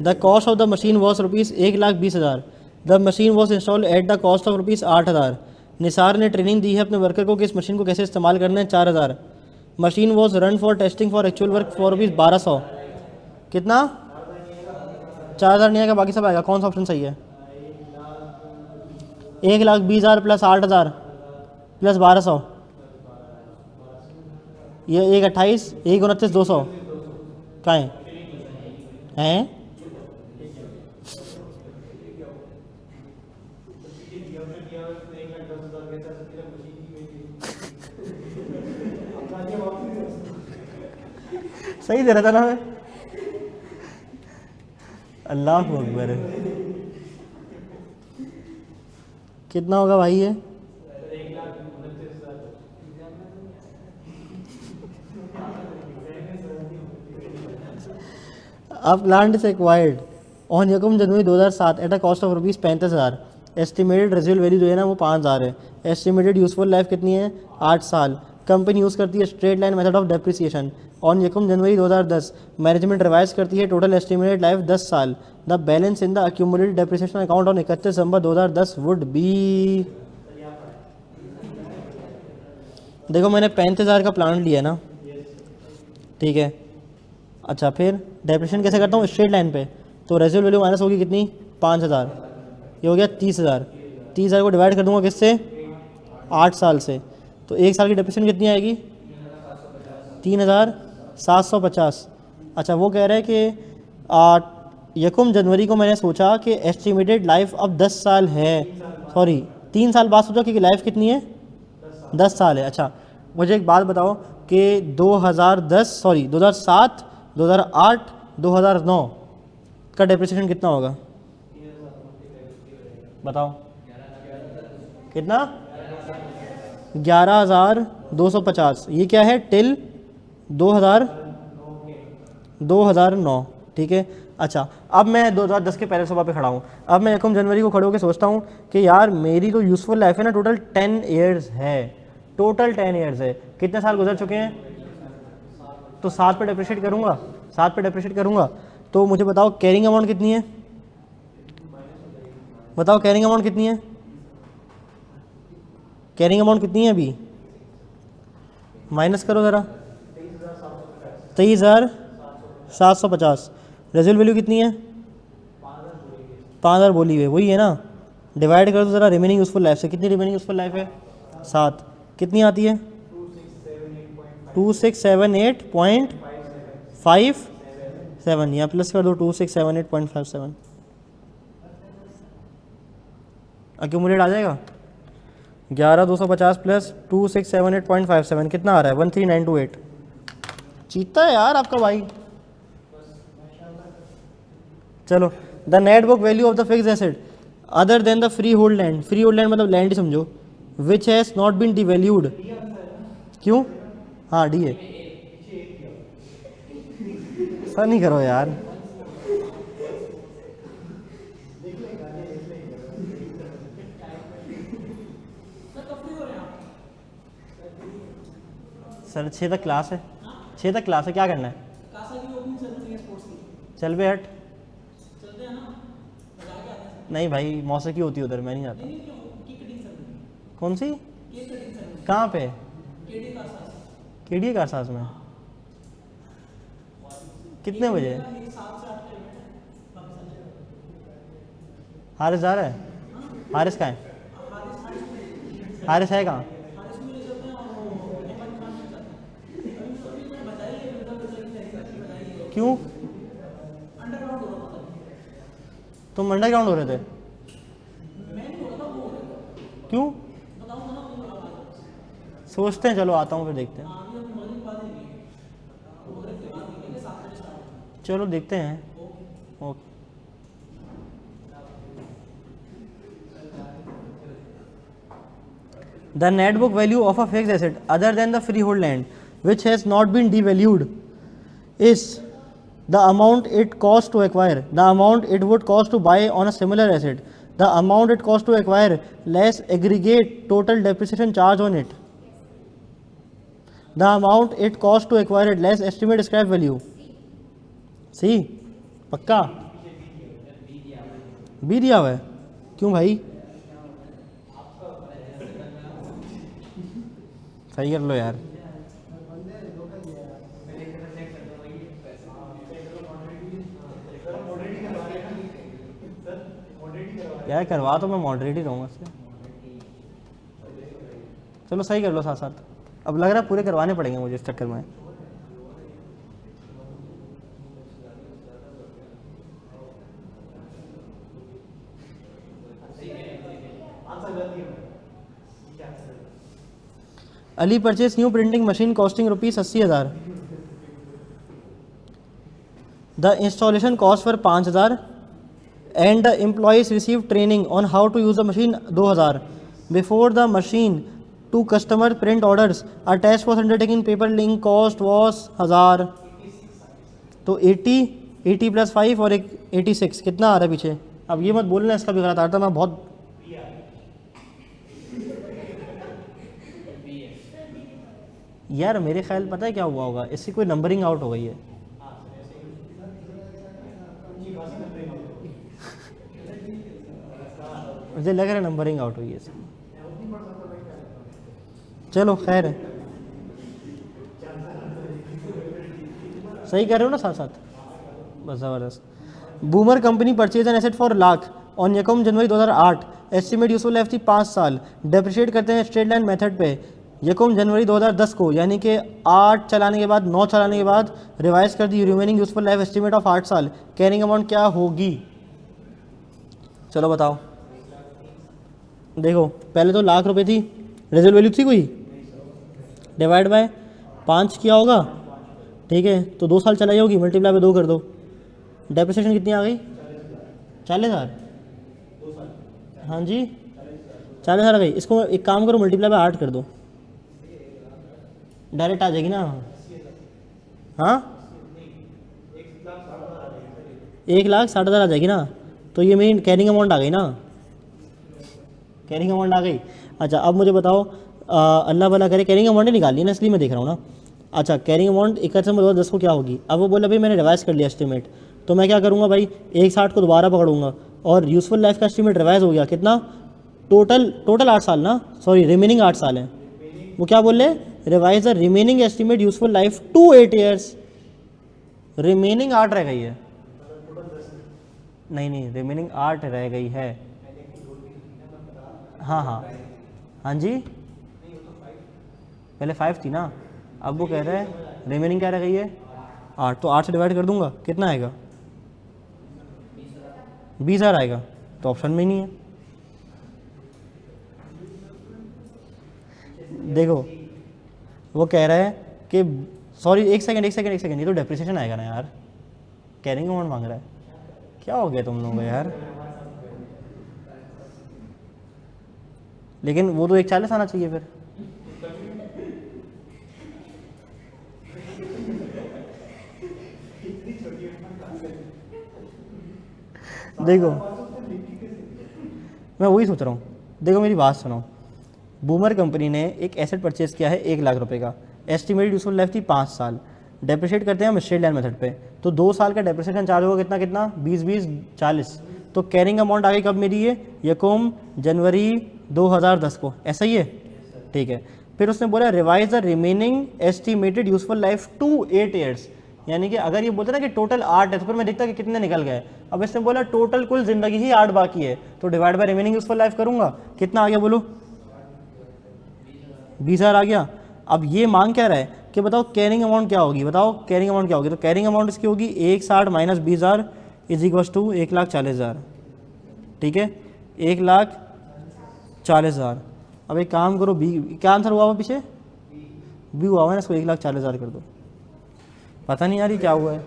Speaker 1: The cost of the machine was rupees 1,20,000। The machine was install at the cost of rupees 8,000। Nisar ने ट्रेनिंग दी है अपने वर्कर को कि इस मशीन को कैसे इस्तेमाल करना है, 4,000। Machine was run for testing for actual work for rupees 1,200। कितना? 4,000 नहीं आएगा, बाकी सब आएगा। कौन सा ऑप्शन सही है? 1,20,000 प्लस 8,000 प्लस 1,200, ये 1,28, 1,29, 200 कहाँ हैं? सही दे रहा था ना मैं। अल्लाह अकबर। कितना होगा भाई ये? अब प्लांट इज एक्वायर्ड ऑन यकम जनवरी 2007 at a cost of rupees 35,000। Estimated residual value जो है ना वो 5,000 है। एस्टिमेटेड यूजफुल लाइफ कितनी है? 8 साल। कंपनी यूज़ करती है straight line method of depreciation. On यकम जनवरी 2010 मैनेजमेंट रिवाइज करती है टोटल एस्टिमेटेड लाइफ 10 साल। The balance in the accumulated depreciation account on 31 December 2010 would be. देखो मैंने 35,000 का प्लान लिया ना, ठीक है। अच्छा फिर डेप्रिसिएशन कैसे करता हूँ? स्ट्रेट लाइन पे। तो रेजिडुअल वैल्यू माइनस होगी कितनी? 5,000। ये हो गया 30,000। 30,000 को डिवाइड कर दूंगा किससे? 8 साल से। तो एक साल की डेप्रिसिएशन कितनी आएगी? 3,750। अच्छा वो कह रहे हैं कि यकम जनवरी को मैंने सोचा कि एस्टिमेटेड लाइफ अब 10 साल है, सॉरी 3 साल बाद सोचा कि लाइफ कितनी है? 10 साल है। अच्छा मुझे एक बात बताओ कि 2007, 2008, 2009 का डेप्रिसिएशन कितना होगा? बताओ कितना? 11,250। ये क्या है? टिल 2009, ठीक है। अच्छा अब मैं 2010 के पहले सुबह पे खड़ा हूँ। अब मैं यकम जनवरी को खड़े होकर सोचता हूँ कि यार मेरी तो यूज़फुल लाइफ है ना टोटल 10 ईयर्स है, टोटल 10 ईयर्स है। कितने साल गुजर चुके हैं? तो 7 पे डेप्रिशिएट करूँगा, 7 पे डेप्रिशिएट करूँगा। तो मुझे बताओ कैरिंग अमाउंट कितनी है? बताओ कैरिंग अमाउंट कितनी है? कैरिंग अमाउंट कितनी है अभी? माइनस करो ज़रा। 23,750। रेजिडुअल वैल्यू कितनी है? 5,000 बोली हुई, वही है ना। डिवाइड कर दो ज़रा रिमेनिंग यूज़फुल लाइफ से। कितनी रिमेनिंग यूज़फुल लाइफ है? 7। कितनी आती है? 2678.57। या प्लस कर दो 2678.57। अक्यूमुलेट आ जाएगा। 11,250 प्लस 2678.57 कितना आ रहा है? 13,928। चीता है यार आपका भाई। चलो, the net book value of the fix asset other than the free hold land, free hold land मतलब लैंड ही समझो, which has not been devalued. क्यों? हाँ डी है। ऐसा नहीं करो यार। सर 6 तक क्लास है, 6 तक क्लास है, क्या करना है? चल बे हट। नहीं भाई मौसीकी होती है उधर, मैं नहीं जाता। कौन सी? कहाँ पे? केडी कारसाज में। कितने बजे? हारिस जा रहा है? हारिस कहाँ है? हारिस है कहाँ? क्यों? तुम अंडरग्राउंड हो रहे थे? क्यों? सोचते हैं, चलो आता हूँ फिर देखते हैं। चलो देखते हैं। Okay. The net book value of a fixed asset other than the freehold land which has not been devalued is the amount it cost to acquire, the amount it would cost to buy on a similar asset, the amount it cost to acquire less aggregate total depreciation charge on it, the amount it cost to acquire it less estimate scrap value. सी पक्का B दिया हुआ है? क्यों भाई? सही कर लो यार। यार करवा तो मैं मॉडरेट ही रहूँगा इससे। चलो सही कर लो साथ साथ। अब लग रहा है पूरे करवाने पड़ेंगे मुझे इस चक्कर में। Ali purchase new printing machine costing ₹80,000। The installation cost for 5,000 and the employees received training on how to use the machine 2,000 before the machine to customer print orders a task was undertaken paper link cost was 1,000। तो 80 plus 5 और एक 86 कितना आ रहा है पीछे? अब ये मत बोलना इसका भी गलत आ रहा था, मैं बहुत यार मेरे ख्याल पता है क्या हुआ होगा, इससे कोई नंबरिंग आउट हो गई है। मुझे लग रहा है नंबरिंग आउट हुई है इसकी। चलो खैर है, सही कर रहे हो ना साथ साथ, बस ज़बरदस्त। Boomer company purchase an asset for lakh on यकम जनवरी 2008, एस्टिमेट यूजफुल लाइफ थी 5 साल, डेप्रिशिएट करते हैं स्ट्रेट लाइन मेथड पे यकम जनवरी 2010 को, यानी कि 8 चलाने के बाद 9 चलाने के बाद रिवाइज कर the remaining useful life estimate of 8 साल, कैरिंग अमाउंट क्या होगी? चलो बताओ। देखो पहले तो लाख रुपए थी, रेजल वैल्यू थी कोई, डिवाइड बाय 5 किया होगा, ठीक है, तो 2 साल चलाई होगी, मल्टीप्लाई बाय 2 कर दो, डेप्रिसिएशन कितनी आ गई? 40,000। हाँ जी 40,000 आ गई। इसको एक काम करो, मल्टीप्लाई बाय 8 कर दो, डायरेक्ट आ जाएगी ना। हाँ 1,60,000 आ जाएगी ना, तो ये मेरी कैरिंग अमाउंट आ गई ना, कैरिंग अमाउंट आ गई। अच्छा अब मुझे बताओ, अल्लाह भला करे, कैरिंग अमाउंट निकाली ना इसलिए मैं देख रहा हूँ ना। अच्छा कैरिंग अमाउंट 61/10 को क्या होगी? अब वो बोला भाई मैंने रिवाइज कर लिया एस्टिमेट, तो मैं क्या करूँगा भाई 1,60 को दोबारा पकड़ूंगा, और यूजफुल लाइफ का एस्टिमेट रिवाइज हो गया कितना? टोटल 8 साल ना, सॉरी रिमेनिंग 8 साल हैं। वो क्या बोल रहे? Revise the remaining estimate useful life to 8 years. Remaining 8 रह गई है, नहीं रिमेनिंग 8 रह गई है। हाँ जी पहले 5 थी ना, अब वो कह रहे हैं रिमेनिंग क्या रह गई है? 8, तो 8 से डिवाइड कर दूंगा, कितना आएगा? 20,000 आएगा, तो ऑप्शन में ही नहीं है। देखो वो कह रहा है कि सॉरी एक सेकंड, ये तो डेप्रिसिएशन आएगा ना यार, कैरिंग अमाउंट मांग रहा है, क्या हो गया तुम लोगों को यार। लेकिन वो तो 140 आना चाहिए फिर। देखो मैं वही सोच रहा हूँ, देखो मेरी बात सुनो, बूमर कंपनी ने एक एसेट परचेज किया है 1 लाख रुपए का, एस्टिमेटेड यूजफुल लाइफ थी 5 साल, डेप्रिशिएट करते हैं हम स्ट्रेट लाइन मेथड पे, तो 2 साल का डेप्रिसिएशन चार्ज होगा कितना कितना 20-20-40, तो कैरिंग अमाउंट आ गई कब मेरी ये यकम जनवरी 2010 को, ऐसा ही है ठीक है। फिर उसने बोला revise the remaining estimated useful life to 8 years, यानी कि अगर ये बोलते ना कि टोटल 8 है तो फिर मैं देखता कि कितने निकल गए, अब इसने बोला टोटल कुल जिंदगी ही 8 बाकी है, तो divide by remaining useful life करूंगा, कितना आ गया बोलो 20,000 आ गया। अब ये मांग क्या रहा है कि बताओ कैरिंग अमाउंट क्या होगी, बताओ कैरिंग अमाउंट क्या होगी, तो कैरिंग अमाउंट इसकी होगी 160 माइनस 20,000 इज इक्वल टू 1,40,000, ठीक है 1,40,000। अब एक काम करो, बी क्या आंसर हुआ पीछे, बी हुआ है ना, इसको 1,40,000 कर दो। पता नहीं यार ये क्या हुआ है,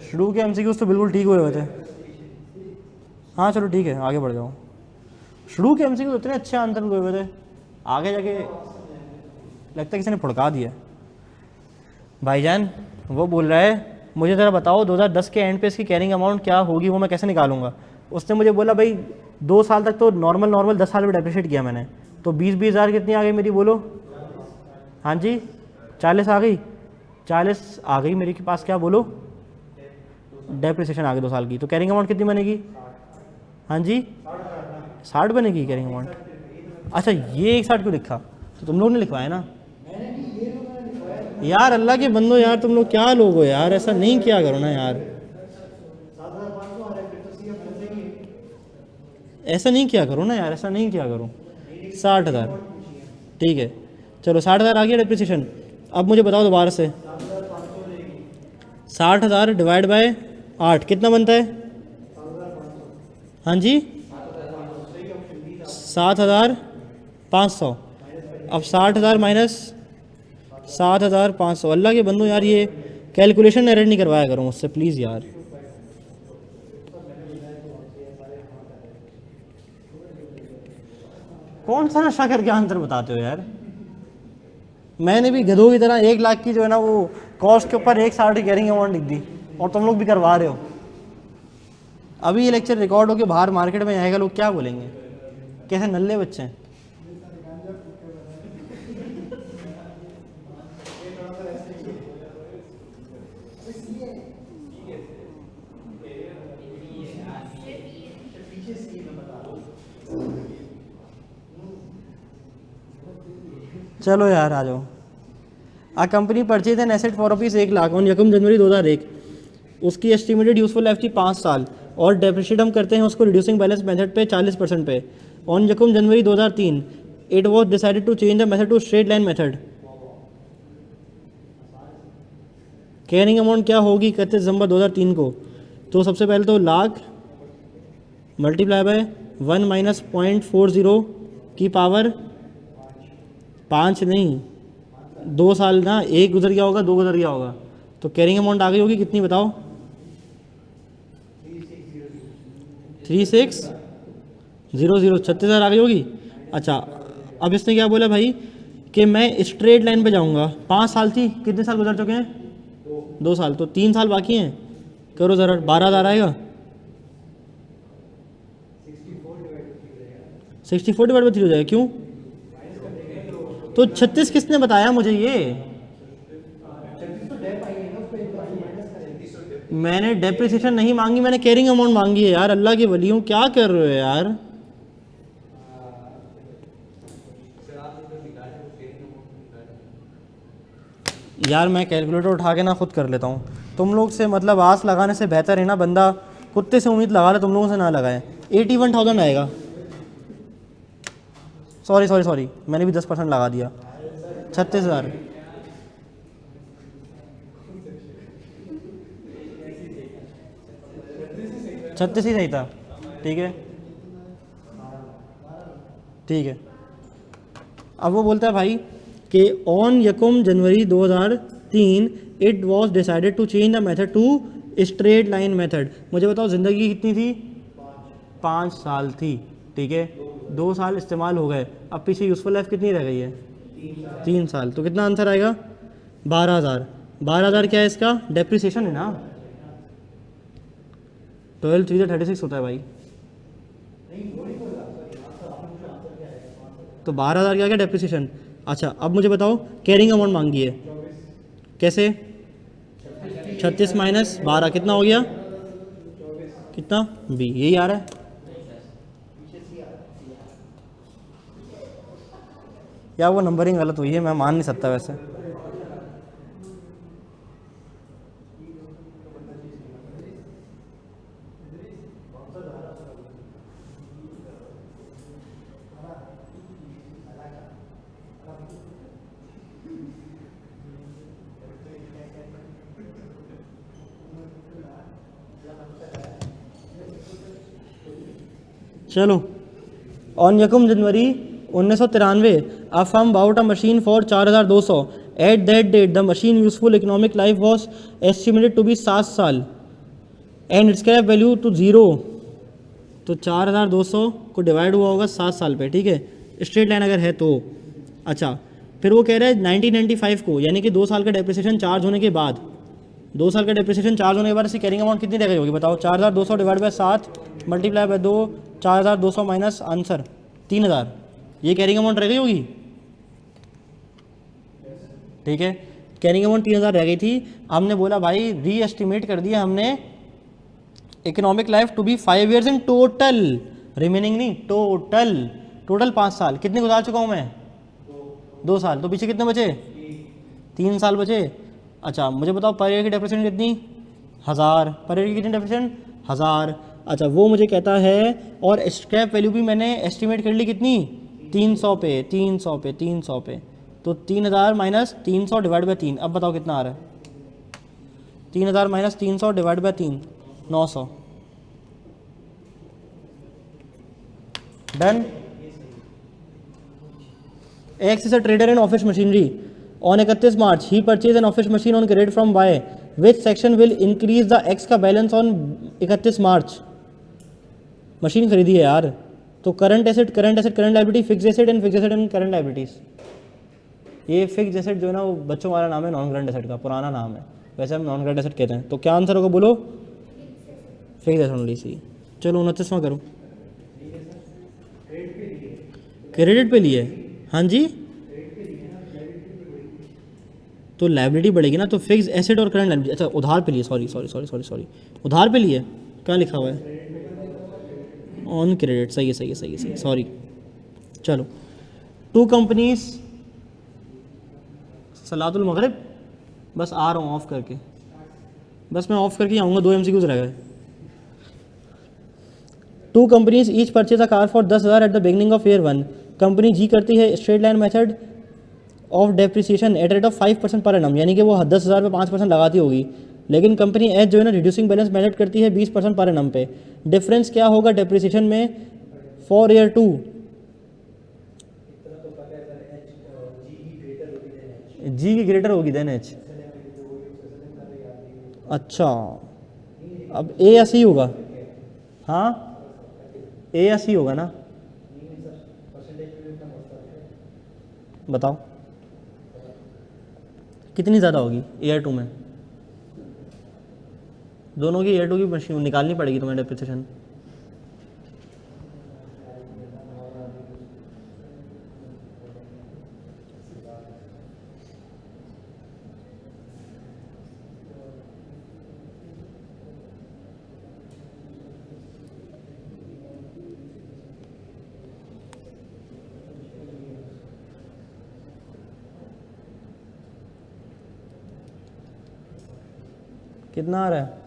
Speaker 1: शुरू के एमसीक्यूज तो बिल्कुल ठीक हुए थे। हाँ चलो ठीक है आगे बढ़ जाओ, शुरू के एमसीक्यूज इतने अच्छे आंसर हुए हुए थे, आगे जाके लगता है किसी ने फुड़का दिया। भाईजान वो बोल रहा है मुझे ज़रा बताओ 2010 के एंड पे इसकी कैरिंग अमाउंट क्या होगी, वो मैं कैसे निकालूंगा। उसने मुझे बोला भाई 2 साल तक तो नॉर्मल 10 साल में डेप्रिशिएट किया मैंने, तो 20-20 हज़ार कितनी आ गई मेरी बोलो, हाँ जी 40 आ गई, 40 आ गई मेरे के पास, क्या बोलो डेप्रिसिएशन आ गई 2 साल की, तो कैरिंग अमाउंट कितनी बनेगी, हाँ जी 60 बनेगी कैरिंग अमाउंट। अच्छा ये 160 क्यों लिखा, तो तुम लोग ने लिखवाया ना यार, अल्लाह के बंदो यार तुम लोग क्या लोग हो यार, ऐसा नहीं किया करो ना यार, ऐसा नहीं किया करो ना यार, ऐसा नहीं किया करो। 60,000 ठीक है, चलो 60,000 आ गया डेप्रिसिएशन। अब मुझे बताओ दोबारा से 60,000 डिवाइड बाय 8 कितना बनता है, हाँ जी 7,500। अब 60,000 माइनस 7,500, अल्लाह के बंदो यार ये कैलकुलेशन एरर नहीं करवाया करो मुझसे प्लीज़ यार। कौन सा नशा करके आंसर बताते हो यार, मैंने भी गधों की तरह 1 लाख की जो है ना वो कॉस्ट के ऊपर 160 की कैरिंग अमाउंट लिख दी, और तुम लोग भी करवा रहे हो। अभी ये लेक्चर रिकॉर्ड होकर बाहर मार्केट में आएगा, लोग क्या बोलेंगे, कैसे नल्ले बच्चे हैं। चलो यार आ जाओ। A company purchase an asset for rupees 1 lakh on यकम जनवरी 2001, उसकी एस्टिमेटेड यूजफुल लाइफ थी 5 साल, और डेप्रिशिएट हम करते हैं उसको रिड्यूसिंग बैलेंस मेथड पे 40% पे। ऑन यकम जनवरी 2003 it was decided to change the method to straight line method, carrying amount क्या होगी 31 दिसंबर 2003 को, तो सबसे पहले तो लाख मल्टीप्लाई बाय 1 माइनस 0.40 की पावर 5 नहीं 2 साल ना, 1 गुजर गया होगा 2 गुजर गया होगा, तो कैरिंग अमाउंट आ गई होगी कितनी बताओ 3600 36,000 आ गई होगी। अच्छा अब इसने क्या बोला भाई कि मैं स्ट्रेट लाइन पे जाऊंगा, 5 साल थी, कितने साल गुजर चुके हैं 2 साल, तो 3 साल बाकी हैं, करो ज़रा 12,000 आएगा, 64 डिवाइड बाई 3 हो जाएगा, क्यों तो 36 किसने बताया मुझे ये, मैंने डेप्रिसिएशन नहीं मांगी, मैंने कैरिंग अमाउंट मांगी है यार, अल्लाह के वली हूँ क्या कर रहे हो यार। यार मैं कैलकुलेटर उठा के ना खुद कर लेता हूँ, तुम लोग से मतलब आस लगाने से बेहतर है ना बंदा कुत्ते से उम्मीद लगा ले, तुम लोगों से ना लगाए। 81,000 आएगा, सॉरी मैंने भी 10% लगा दिया, 36,000 36 ही सही था, ठीक है ठीक है। अब वो बोलता है भाई कि ऑन यकुम January 2003 it was decided to change the method to straight line method. मुझे बताओ ज़िंदगी कितनी थी? 5 साल थी, ठीक है। 2 साल इस्तेमाल हो गए, अब पीछे यूज़फुल लाइफ कितनी रह गई है? 3 साल। तो कितना आंसर आएगा? 12,000। 12,000 क्या है इसका? डेप्रिसिएशन है ना। 12 3 36 होता है भाई। तो 12,000 क्या? डेप्रिसिएशन। अच्छा अब मुझे बताओ कैरिंग अमाउंट मांगी है, कैसे? 36 माइनस 12 कितना हो गया? कितना? बी, यही आ रहा है। या वो नंबरिंग गलत हुई है, मैं मान नहीं सकता वैसे। चलो, ऑन यकुम January 1993 a firm bought a machine for 4,200। At that date the machine useful economic life was estimated to be 7 साल एंड स्क्रैप वैल्यू टू 0। तो 4,200 को डिवाइड हुआ होगा 7 साल पे, ठीक है, स्ट्रेट लाइन अगर है तो। अच्छा फिर वो कह रहा है 1995 को, यानी कि 2 साल का डेप्रिसिएशन चार्ज होने के बाद, 2 साल का डेप्रिसिएशन चार्ज होने के बाद इसकी कैरिंग अमाउंट कितनी रह गई होगी? बताओ। 4,200 divide by 7 multiply by 2, 4,200 minus answer 3,000, ये कैरिंग अमाउंट रह गई होगी, ठीक है। कैरिंग अमाउंट 3,000 रह गई थी। हमने बोला भाई री एस्टिमेट कर दिया हमने economic life to be 5 years in total, remaining नहीं, टोटल। टोटल 5 साल, कितने गुजार चुका हूँ मैं? 2 साल। तो पीछे कितने बचे? 3 साल बचे। अच्छा मुझे बताओ पर ईयर की डेप्रिसिएशन कितनी? 1,000। पर ईयर की कितनी डेप्रिसिएशन? 1,000। अच्छा वो मुझे कहता है, और स्क्रैप वैल्यू भी मैंने एस्टिमेट कर ली कितनी? 300 पे, 300 पे, 300 पे। तो 3,000 माइनस 300 डिवाइड बाई 3। अब बताओ कितना आ रहा है? 3,000 minus 300 divide by 3, 900। Done. X is a trader in office machinery. On 31 March, he purchased an office machine on credit from Y. Which section will increase the X का balance on 31 March? Machine खरीदी है यार, तो current asset, current asset, current liability, fix asset and fix asset and current liabilities. ये fix asset जो है ना वो बच्चों वाला नाम है, नॉन करंट एसेट का पुराना नाम है, वैसे हम नॉन करंट एसेट कहते हैं। तो क्या आंसर होगा बोलो? फिक्स एसेट ओनली सी। चलो 29वां करो। क्रेडिट पे लिए? हाँ जी, तो लाइबिलिटी बढ़ेगी ना, तो फिक्स एसेट और करंट लाइबिलिटी। अच्छा उधार पे लिए, sorry sorry sorry sorry sorry, उधार पे लिए, क्या लिखा हुआ है? ऑन क्रेडिट, सही है सही है सही है सही है, सॉरी। चलो, टू कंपनीज, सलातुल मगरिब, बस आ रहा हूँ ऑफ करके, बस मैं ऑफ करके आऊँगा, 2 MCQs रह गए। Two companies each purchase a car for 10,000 at the beginning of year 1। Company G करती है straight line method of depreciation at rate of 5% per annum, यानी कि वो 10,000 पे 5% लगाती होगी। लेकिन कंपनी एच जो है ना रिड्यूसिंग बैलेंस मेथड करती है 20% पर एनम पे। डिफरेंस क्या होगा डेप्रिसिएशन में फॉर ईयर 2? जी की ग्रेटर होगी देन एच। अच्छा अब ए या सी होगा? हाँ ए या सी होगा ना, बताओ कितनी ज़्यादा होगी ईयर 2 में? दोनों की ईयर 2 की मशीन निकालनी पड़ेगी तुम्हें डेप्रिसिएशन। कितना आ रहा है?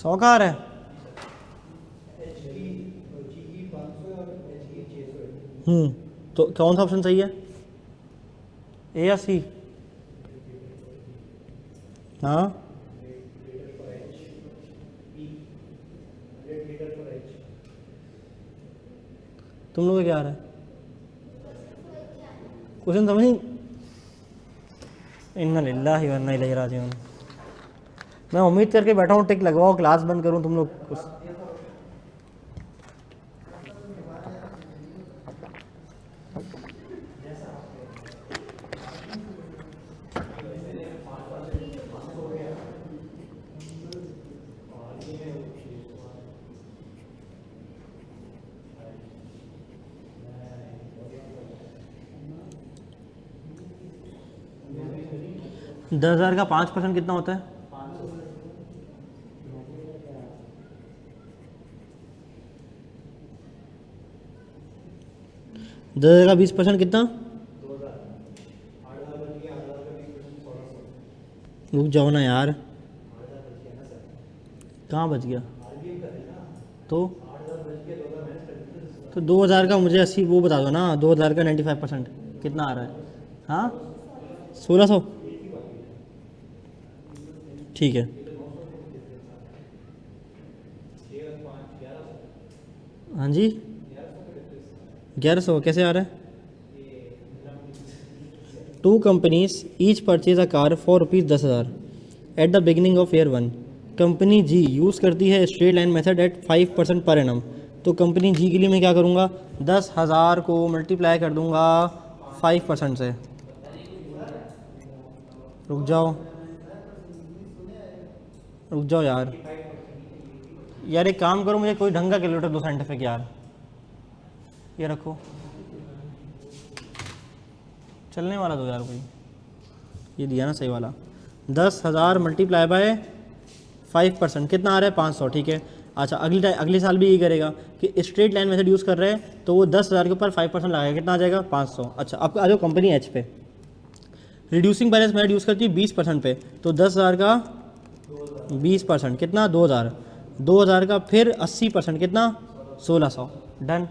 Speaker 1: 100 का आ रहा है। तो कौन सा ऑप्शन सही है, ए या सी? हाँ तुम लोग को क्या आ रहा है? क्वेश्चन समझ नहीं। इन्ना लिल्लाहि व इन्ना इलैहि राजिऊन। मैं उम्मीद करके बैठा हूँ टिक लगवाओ, क्लास बंद करूँ, तुम लोग कुछ। दस हज़ार का 5% कितना होता है? 10,000 का 20% कितना? रुक जाओ ना यार, कहाँ बच गया? तो 2000 का मुझे 80 वो बता दो ना, 2000 का 95% कितना आ रहा है? हाँ 1600, ठीक है। हाँ जी 1100 कैसे आ रहा है? Two companies each purchase a car for ₹10,000 at the beginning of year 1। Company G use करती है straight line method eight 5% per annum. तो कंपनी जी के लिए मैं क्या करूँगा, 10,000 को मल्टीप्लाई कर दूँगा 5% से। रुक जाओ यार, एक काम करो, मुझे कोई ढंग का कैलकुलेटर दो साइंटिफिक यार। ये रखो, चलने वाला दो यार कोई। ये दिया ना सही वाला। 10,000 मल्टीप्लाई बाय 5% कितना आ रहा है? 500, ठीक है। अच्छा अगले साल भी यही करेगा कि स्ट्रेट लाइन मेथड यूज़ कर रहे हैं, तो वो 10,000 के ऊपर 5% लगाएगा, कितना आ जाएगा? 500। अच्छा अब आ जाओ कंपनी एच पे। रिड्यूसिंग बैलेंस मेथड यूज़ करती है 20% पे, तो 10,000 का 20% कितना? 2,000। 2,000 का फिर 80% कितना? 1,600। डन।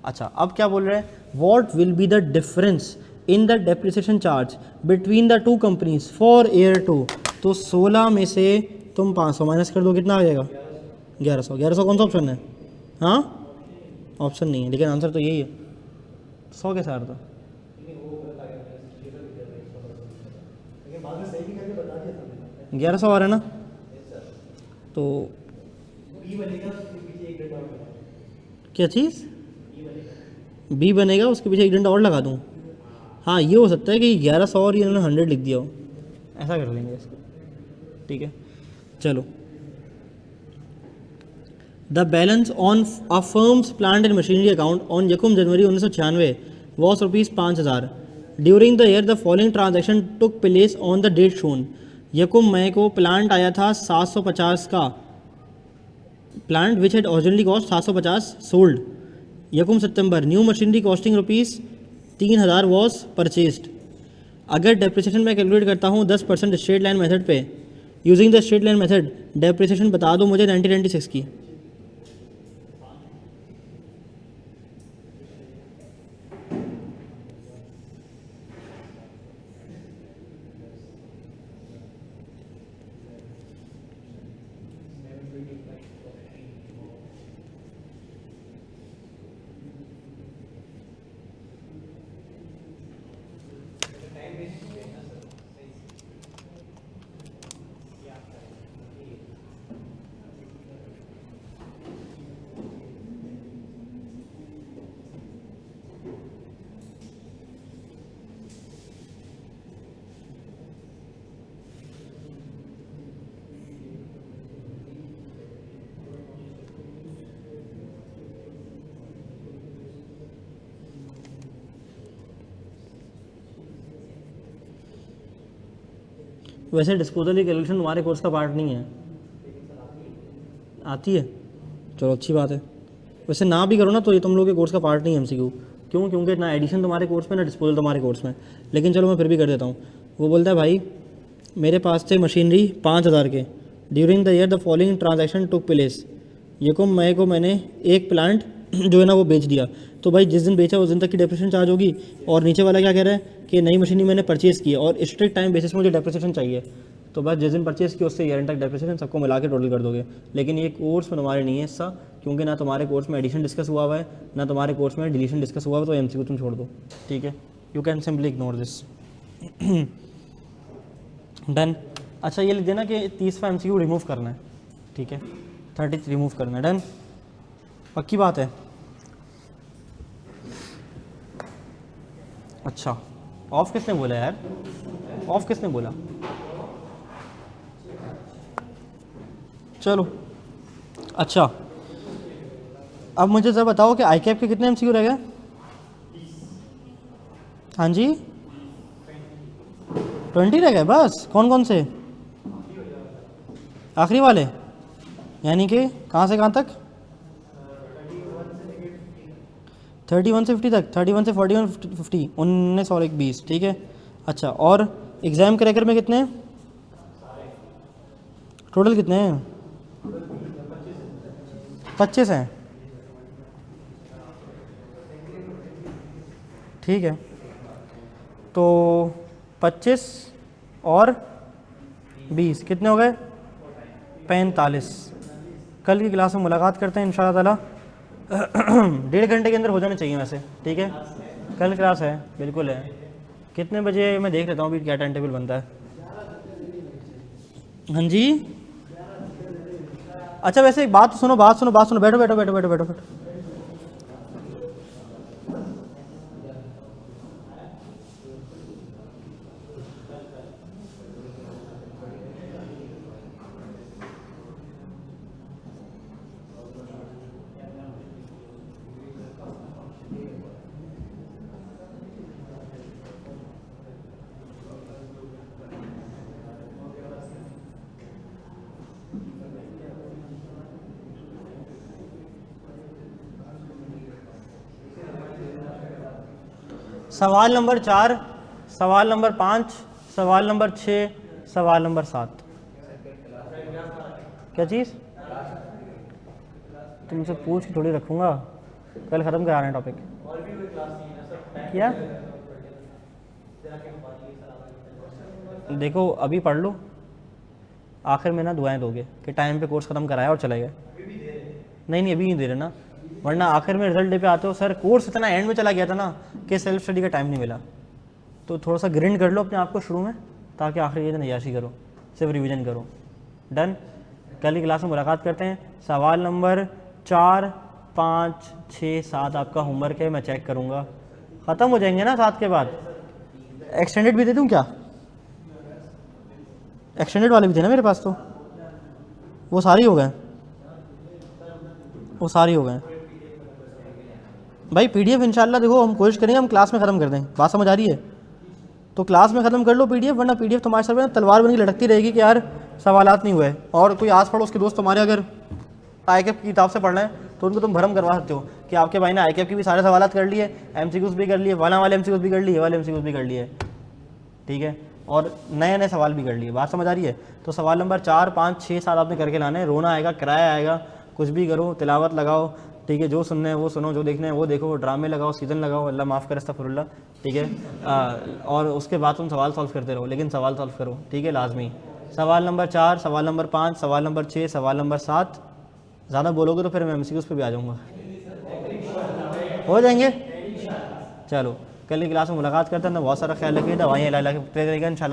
Speaker 1: अच्छा अब क्या बोल रहे हैं, what will be the difference in the depreciation charge between the two companies for year 2। तो 16 में से तुम 500 माइनस कर दो, कितना आ जाएगा? 1100। 1100 कौन सा ऑप्शन है? हाँ ऑप्शन नहीं है, लेकिन आंसर तो यही है। 100 कैसे आ रहा था? 1100 आ रहा है ना? तो क्या चीज़ बी बनेगा, उसके पीछे एक डंडा और लगा दूँ? हाँ ये हो सकता है कि 1100 और ये इन्होंने 100 लिख दिया हो, ऐसा कर लेंगे इसको, ठीक है। चलो, the balance on a firm's plant and machinery account on यकुम January 1996 was ₹5,000। During the year the following transaction took place on the date shown. यकुम मई को प्लांट आया था 750 का, plant which had originally cost 750 sold. यकुम सितंबर new machinery costing ₹3,000 was purchased. अगर डेप्रिसिएशन मैं कैलकुलेट करता हूँ 10% स्ट्रेट लाइन मेथड पे, using the straight line method depreciation बता दो मुझे 1996 की। वैसे डिस्पोजल की कैलकुलेशन तुम्हारे कोर्स का पार्ट नहीं है, आती है? चलो अच्छी बात है। वैसे ना भी करो ना तो ये तुम लोग के कोर्स का पार्ट नहीं है एमसीक्यू। क्यों? क्योंकि ना एडिशन तुम्हारे कोर्स में, ना डिस्पोजल तुम्हारे कोर्स में। लेकिन चलो मैं फिर भी कर देता हूँ। वो बोलता है भाई मेरे पास थे मशीनरी 5,000 के, during the year the following transaction took place. ये को मई को मैंने एक प्लांट जो है ना वो बेच दिया, तो भाई जिस दिन बेचा उस दिन तक की डेप्रिसिएशन चार्ज होगी। और नीचे वाला क्या कह रहा है कि नई मशीनरी मैंने परचेज़ की है और स्ट्रिक्ट टाइम बेसिस में मुझे डेप्रिसिएशन चाहिए, तो बस जिस दिन परचेज़ की उससे ईयर एंड तक डेप्रिसिएशन सबको मिला के टोटल कर दोगे। लेकिन ये कोर्स में तुम्हारे नहीं है हिस्सा, क्योंकि ना तुम्हारे कोर्स में एडिशन डिस्कस हुआ हुआ है, ना तुम्हारे कोर्स में डिलीशन डिस्कस हुआ हुआ है, तो एमसीक्यू तुम छोड़ दो, ठीक है। You can simply ignore this. Done. अच्छा ये लिख देना कि 30वां एमसीक्यू रिमूव करना है, ठीक है, 30 रिमूव करना है। डन, पक्की बात है। अच्छा ऑफ किसने बोला यार, ऑफ किसने बोला? चलो अच्छा, अब मुझे जरा बताओ कि आई कैप के कितने एमसीक्यू रह गए? हाँ जी 20 रह गए बस। कौन कौन से? आखिरी वाले, यानी कि कहाँ से कहाँ तक? 31 से 50 तक, 31 से 41 50 19 और 1 20, ठीक है। अच्छा और एग्ज़ाम क्रैकर में कितने हैं टोटल? कितने हैं? 25 हैं, ठीक है। तो 25 और 20 कितने हो गए? 45। कल की क्लास में मुलाकात करते हैं इंशाअल्लाह ताला। 1.5 घंटे के अंदर हो जाना चाहिए वैसे, ठीक है। कल क्लास है, बिल्कुल है। कितने बजे मैं देख लेता हूँ अभी क्या टाइम टेबल बनता है। हाँ जी अच्छा वैसे एक बात सुनो, बात सुनो, बात सुनो, बैठो बैठो बैठो बैठो बैठो बैठो। सवाल नंबर 4, सवाल नंबर 5, सवाल नंबर 6, सवाल नंबर 7। क्या चीज़? तुमसे पूछ के थोड़ी रखूँगा, कल ख़त्म कराना है टॉपिक। क्या? देखो अभी पढ़ लो, आखिर में ना दुआएं दोगे कि टाइम पे कोर्स ख़त्म कराया और चले गए। नहीं नहीं अभी नहीं दे रहे ना, वरना आखिर में रिजल्ट डे पे आते हो सर कोर्स इतना एंड में चला गया था ना कि सेल्फ स्टडी का टाइम नहीं मिला। तो थोड़ा सा ग्रिंड कर लो अपने आप को शुरू में, ताकि आखिर ये दिन अय्याशी करो, सिर्फ रिवीजन करो। डन। कल की क्लास में मुलाकात करते हैं। सवाल नंबर 4, 5, 6, 7 आपका होमवर्क है, मैं चेक करूँगा। ख़त्म हो जाएंगे ना 7 के बाद? एक्सटेंडेड भी दे दूँ क्या? एक्सटेंडेड वाले भी थे ना मेरे पास, तो वो सारे हो गए, वो सारे हो गए भाई। पीडीएफ इंशाल्लाह देखो हम कोशिश करेंगे हम क्लास में ख़त्म कर दें, बात समझ आ रही है? तो क्लास में ख़त्म कर लो पीडीएफ, वरना पीडीएफ तुम्हारे सर में तलवार बन के लटकती रहेगी कि यार सवालात नहीं हुए। और कोई आस पड़ोस के दोस्त तुम्हारे अगर आईकैप की किताब से पढ़ रहे हैं तो उनको तुम भरम करवा सकते हो कि आपके भाई ने आईकैप की भी सारे सवालात कर लिए, एमसीक्यूज़ भी कर लिए, वाले एमसीक्यूज़ भी कर लिए, वाले एमसीक्यूज़ भी कर लिए, ठीक है, और नए नए सवाल भी कर लिए। बात समझ आ रही है? तो सवाल नंबर 4, 5, 6, 7 आपने करके लाने हैं। रोना आएगा, किराया आएगा, कुछ भी करो, तिलावत लगाओ, ठीक है, जो सुनना है वो सुनो, जो देखना है वो देखो, ड्रामे लगाओ, सीज़न लगाओ, अल्लाह माफ़ करे, अस्तगफुरुल्लाह, ठीक है। और उसके बाद तुम सवाल सॉल्व करते रहो, लेकिन सवाल सॉल्व करो, ठीक है, लाजमी। सवाल नंबर 4, सवाल नंबर 5, सवाल नंबर 6, सवाल नंबर 7। ज़्यादा बोलोगे तो फिर मैं एमसीक्यूज़ पे भी आ जाऊँगा। हो जाएंगे? चलो कल की क्लास में मुलाकात करते हैं ना। बहुत सारा ख्याल रखिए, दवाइयाँ ला के इंशाल्लाह।